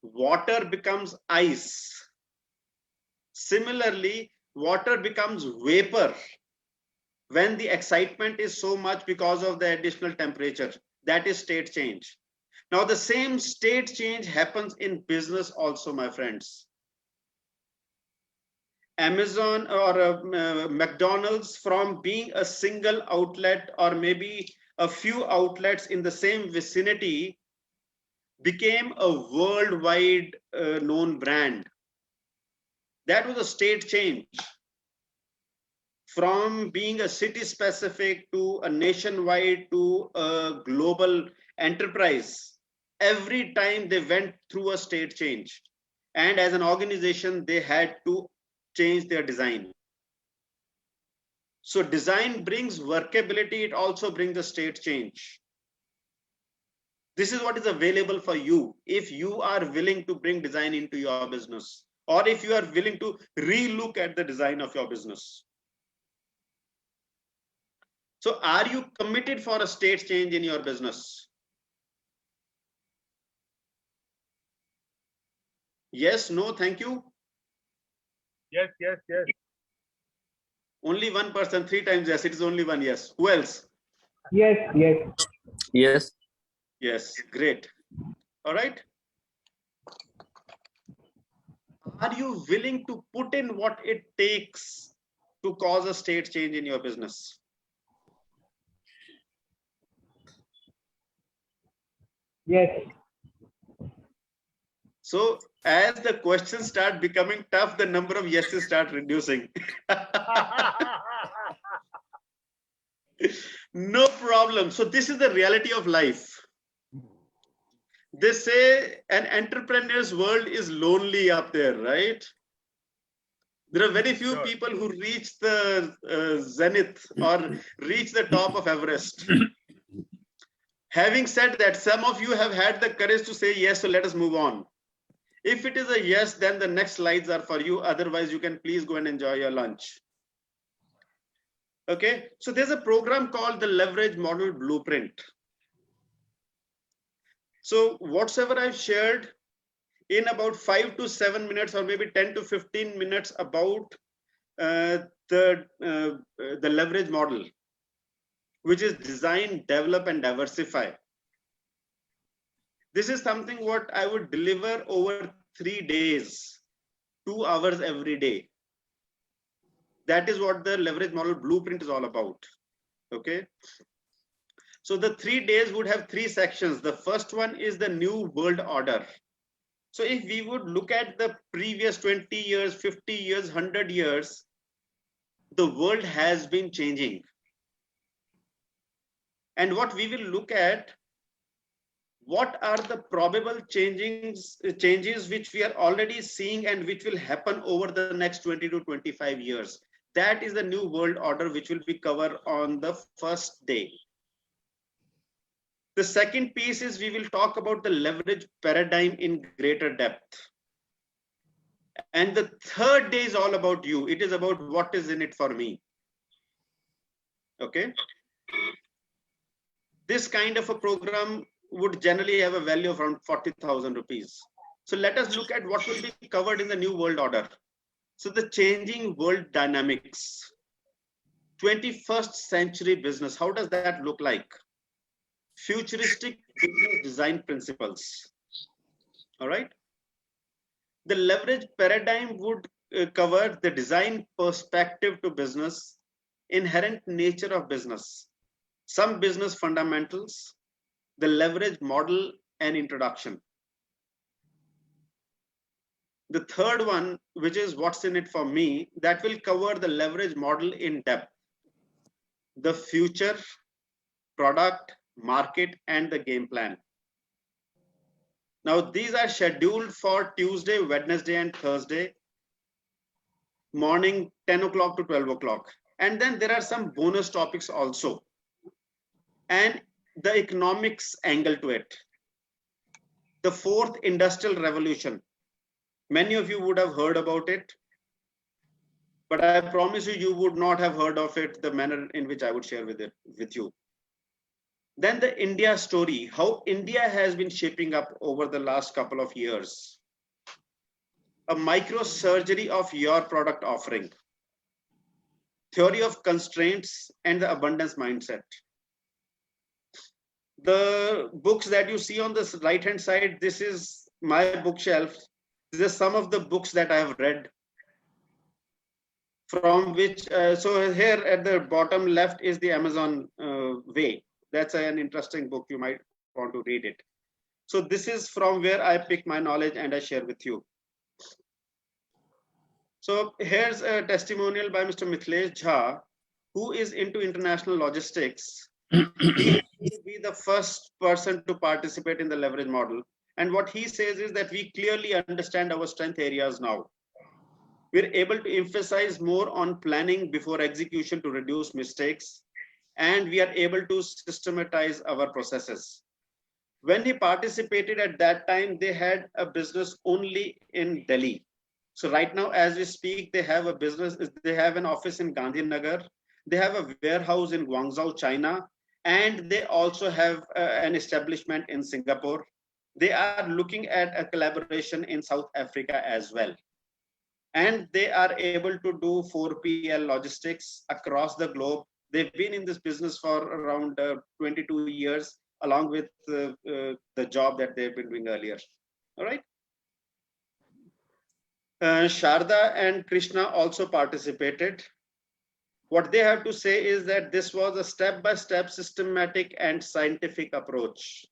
water becomes ice. Similarly, water becomes vapor when the excitement is so much because of the additional temperature. That is state change. Now, the same state change happens in business also, my friends. Amazon or McDonald's, from being a single outlet or maybe a few outlets in the same vicinity, became a worldwide known brand. That was a state change. From being a city specific to a nationwide to a global enterprise, every time they went through a state change. And as an organization, they had to change their design. So design brings workability, it also brings a state change. This is what is available for you if you are willing to bring design into your business, or if you are willing to re-look at the design of your business. So are you committed for a state change in your business? Yes, no, thank you. Yes, yes, yes. Only one person, 3 times yes, it is only one yes. Who else? Yes, yes. Yes. Yes, great. All right. Are you willing to put in what it takes to cause a state change in your business? Yes. So as the questions start becoming tough, the number of yeses start reducing. No problem. So this is the reality of life. They say an entrepreneur's world is lonely up there, right? There are very few people who reach the zenith or reach the top of Everest. Having said that, some of you have had the courage to say yes, so let us move on. If it is a yes, then the next slides are for you. Otherwise, you can please go and enjoy your lunch. Okay, so there's a program called the Leverage Model Blueprint. So whatsoever I've shared in about 5 to 7 minutes or maybe 10 to 15 minutes about the leverage model, which is design, develop, and diversify. This is something what I would deliver over 3 days, 2 hours every day. That is what the leverage model blueprint is all about. Okay. So the 3 days would have 3 sections. The first one is the new world order. So if we would look at the previous 20 years, 50 years, 100 years, the world has been changing. And what we will look at, what are the probable changes which we are already seeing and which will happen over the next 20 to 25 years. That is the new world order, which will be covered on the first day. The second piece is we will talk about the leverage paradigm in greater depth. And the third day is all about you. It is about what is in it for me. Okay. This kind of a program would generally have a value of around 40,000 rupees. So let us look at what will be covered in the new world order. So the changing world dynamics, 21st century business, how does that look like? Futuristic business design principles. All right. The leverage paradigm would cover the design perspective to business, inherent nature of business, some business fundamentals, the leverage model, and introduction. The third one, which is what's in it for me, that will cover the leverage model in depth, the future, product, market, and the game plan. Now, these are scheduled for Tuesday, Wednesday, and Thursday, morning 10 o'clock to 12 o'clock. And then there are some bonus topics also. And the economics angle to it. The fourth industrial revolution. Many of you would have heard about it, but I promise you, you would not have heard of it the manner in which I would share with you. Then the India story, how India has been shaping up over the last couple of years. A microsurgery of your product offering. Theory of constraints and the abundance mindset. The books that you see on this right hand side, this is my bookshelf. These are some of the books that I have read. From which, so here at the bottom left is the Amazon Way. That's an interesting book. You might want to read it. So this is from where I pick my knowledge and I share with you. So here's a testimonial by Mr. Mithilesh Jha, who is into international logistics. He will be the first person to participate in the leverage model. And what he says is that we clearly understand our strength areas now. We're able to emphasize more on planning before execution to reduce mistakes. And we are able to systematize our processes. When he participated at that time, they had a business only in Delhi. So right now, as we speak, they have a business, they have an office in Gandhinagar. They have a warehouse in Guangzhou, China. And they also have an establishment in Singapore. They are looking at a collaboration in South Africa as well. And they are able to do 4PL logistics across the globe. They've been in this business for around 22 years, along with the job that they've been doing earlier. All right. Sharda and Krishna also participated. What they have to say is that this was a step-by-step systematic and scientific approach.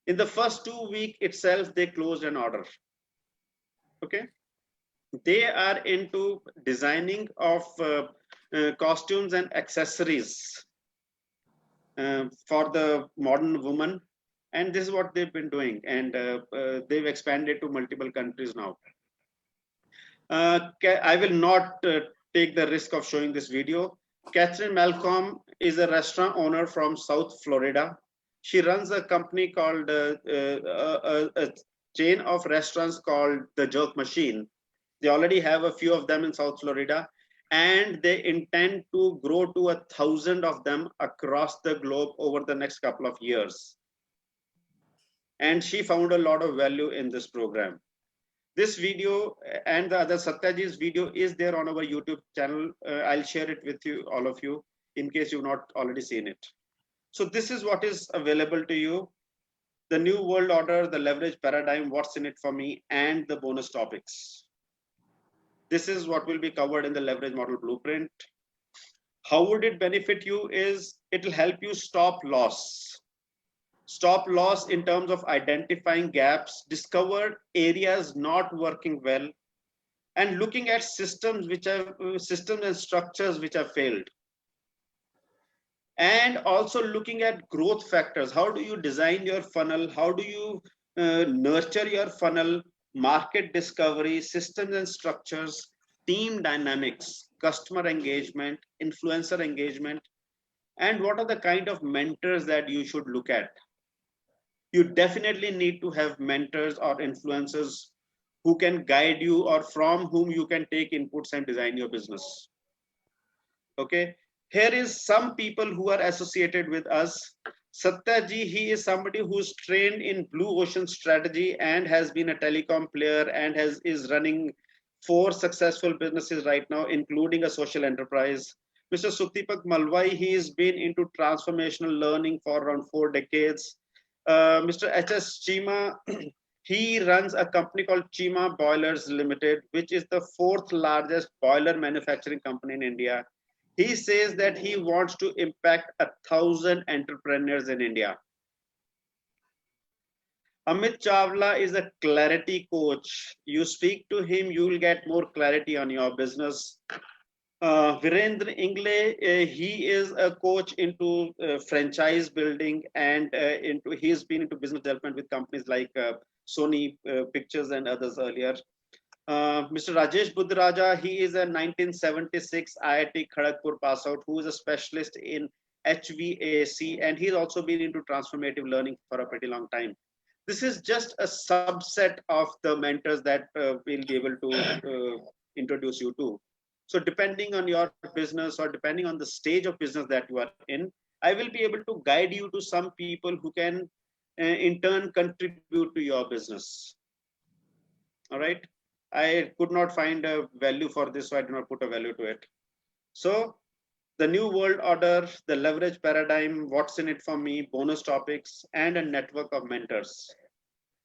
In the first 2 weeks itself, they closed an order. Okay. They are into designing of costumes and accessories for the modern woman. And this is what they've been doing. And they've expanded to multiple countries now. I will not take the risk of showing this video. Catherine Malcolm is a restaurant owner from South Florida. She runs a company called a chain of restaurants called The Jerk Machine. They already have a few of them in South Florida. and they intend to grow to 1,000 of them across the globe over the next couple of years. And she found a lot of value in this program. This video and the other Satyaji's video is there on our YouTube channel. I'll share it with you, all of you, in case you've not already seen it. So this is what is available to you. The new world order, the leverage paradigm, what's in it for me, and the bonus topics. This is what will be covered in the leverage model blueprint. How would it benefit you is it will help you stop loss. Stop loss in terms of identifying gaps, discover areas not working well, and looking at systems and structures which have failed. And also looking at growth factors. How do you design your funnel? How do you nurture your funnel? Market discovery, systems and structures, team dynamics, customer engagement, influencer engagement, and what are the kind of mentors that you should look at? You definitely need to have mentors or influencers who can guide you or from whom you can take inputs and design your business. Okay, here is some people who are associated with us. Satyaji, he is somebody who's trained in blue ocean strategy and has been a telecom player and is running 4 successful businesses right now, including a social enterprise. Mr. Sukdeepak Malwai, he has been into transformational learning for around 4 decades. Mr. H.S. Chima, he runs a company called Chima Boilers Limited, which is the 4th largest boiler manufacturing company in India. He says that he wants to impact 1,000 entrepreneurs in India. Amit Chawla is a clarity coach. You speak to him, you will get more clarity on your business. Virendra Ingle, he is a coach into franchise building and he's been into business development with companies like Sony Pictures and others earlier. Mr. Rajesh Buddharaja, he is a 1976 IIT Kharagpur pass out who is a specialist in HVAC, and he's also been into transformative learning for a pretty long time. This is just a subset of the mentors that we'll be able to introduce you to. So depending on your business or depending on the stage of business that you are in, I will be able to guide you to some people who can in turn contribute to your business. All right. I could not find a value for this, so I did not put a value to it. So the new world order, the leverage paradigm, what's in it for me, bonus topics, and a network of mentors.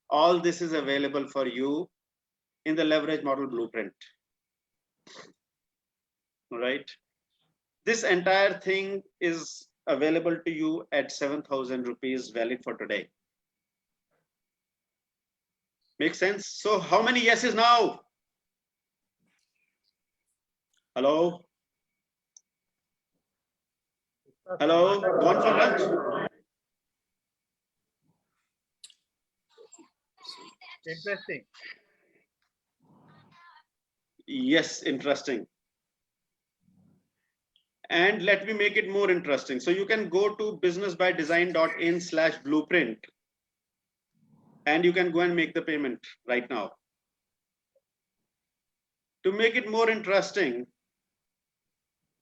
All this is available for you in the leverage model blueprint. All right. This entire thing is available to you at 7,000 rupees, valid for today. Make sense? So how many yeses now? Hello? Hello? Gone for lunch? Interesting. Yes, interesting. And let me make it more interesting. So you can go to businessbydesign.in/blueprint and you can go and make the payment right now. To make it more interesting,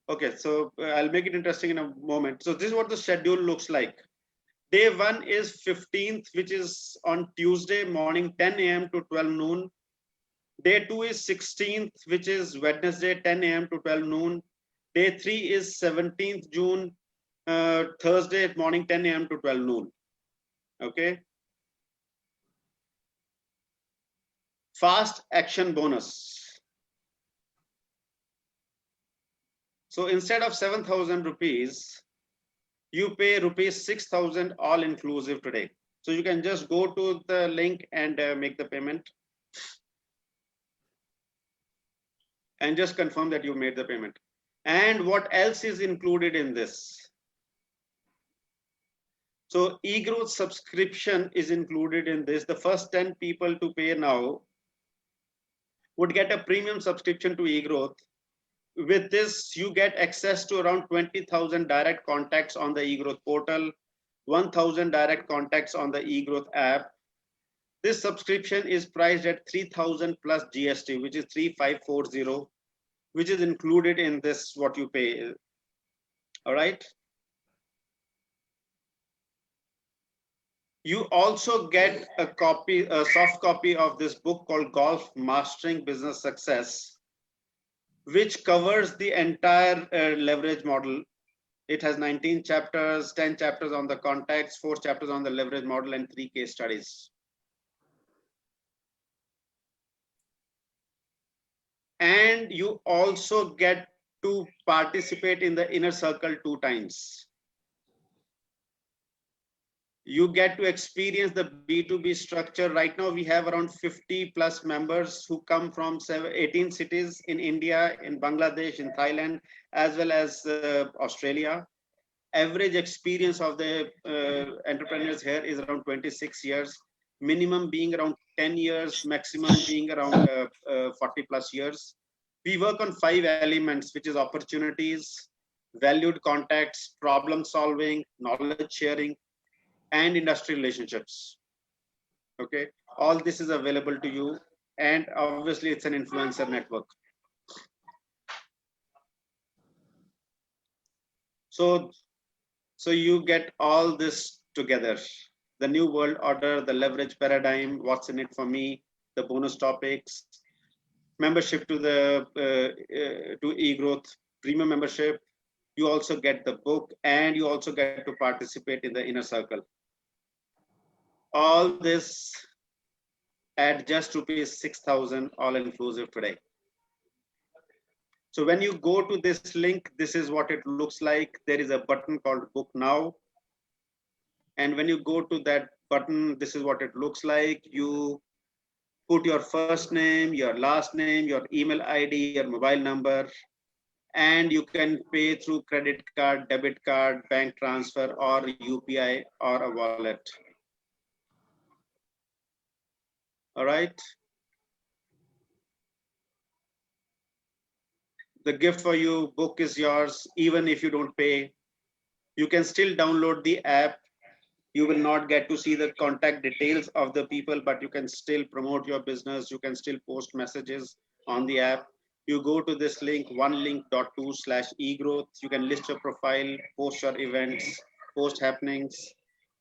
okay, so I'll make it interesting in a moment. So this is what the schedule looks like. Day 1 is 15th, which is on Tuesday morning, 10 a.m. to 12 noon. Day 2 is 16th, which is Wednesday, 10 a.m. to 12 noon. Day 3 is 17th June, Thursday morning, 10 a.m. to 12 noon. Okay. Fast action bonus. So instead of 7,000 rupees, you pay rupees 6,000 all inclusive today. So you can just go to the link and make the payment. And just confirm that you made the payment. And what else is included in this? So eGrowth subscription is included in this. The first 10 people to pay now would get a premium subscription to eGrowth. With this, you get access to around 20,000 direct contacts on the eGrowth portal, 1,000 direct contacts on the eGrowth app. This subscription is priced at 3,000 plus GST, which is 3,540. which is included in this, what you pay. All right. You also get a copy, a soft copy of this book called Golf Mastering Business Success, which covers the entire leverage model. It has 19 chapters, 10 chapters on the context, 4 chapters on the leverage model, and 3 case studies. And you also get to participate in the inner circle 2 times. You get to experience the B2B structure. Right now, we have around 50 plus members who come from 18 cities in India, in Bangladesh, in Thailand, as well as Australia. Average experience of the entrepreneurs here is around 26 years, minimum being around 10 years, maximum being around 40 plus years. We work on 5 elements, which is opportunities, valued contacts, problem solving, knowledge sharing, and industry relationships. Okay, all this is available to you, and obviously it's an influencer network. So you get all this together: the new world order, the leverage paradigm, what's in it for me, the bonus topics, membership to the to eGrowth premium membership. You also get the book, and you also get to participate in the inner circle. All this at just ₹6,000, all inclusive today. So when you go to this link, this is what it looks like. There is a button called Book Now. And when you go to that button, this is what it looks like. You put your first name, your last name, your email ID, your mobile number, and you can pay through credit card, debit card, bank transfer, or UPI, or a wallet. All right. The gift for you, book is yours, even if you don't pay. You can still download the app. You will not get to see the contact details of the people, but you can still promote your business. You can still post messages on the app. You go to this link, onelink.to/egrowth. You can list your profile, post your events, post happenings,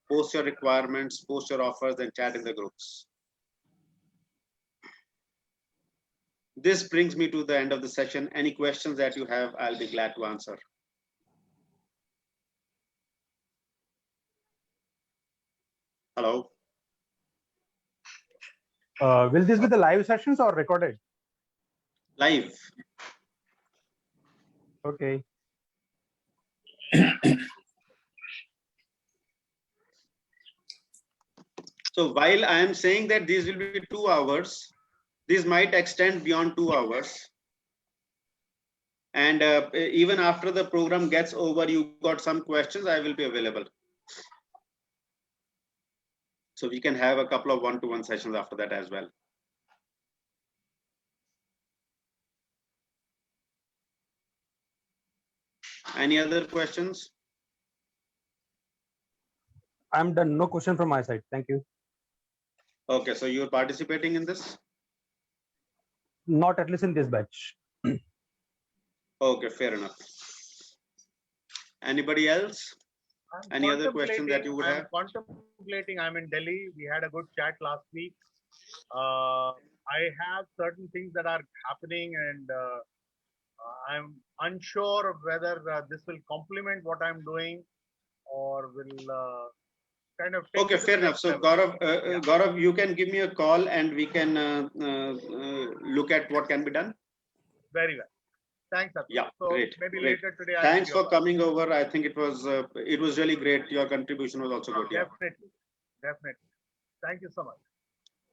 post your requirements, post your offers, and chat in the groups. This brings me to the end of the session. Any questions that you have, I'll be glad to answer. Hello. Will this be the live sessions or recorded? Live. Okay. So while I am saying that these will be 2 hours, these might extend beyond 2 hours. And even after the program gets over, you got some questions, I will be available. So we can have a couple of one-to-one sessions after that as well. Any other questions? I'm done. No question from my side. Thank you. Okay, so you're participating in this? Not at least in this batch. Okay, fair enough. Anybody else? Any other question that you would have? I'm contemplating. I'm in Delhi. We had a good chat last week. I have certain things that are happening, and I'm unsure of whether this will complement what I'm doing or will kind of take Okay, fair enough. So Gaurav, Gaurav, you can give me a call and we can look at what can be done. Very well. Thanks, Atul. Yeah, so great. maybe Great. later today. Thanks for coming over. I think it was really great. Your contribution was also good. Yeah. Definitely, definitely. Thank you so much.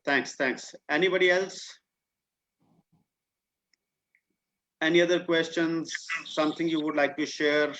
Thanks. Anybody else? Any other questions? Something you would like to share?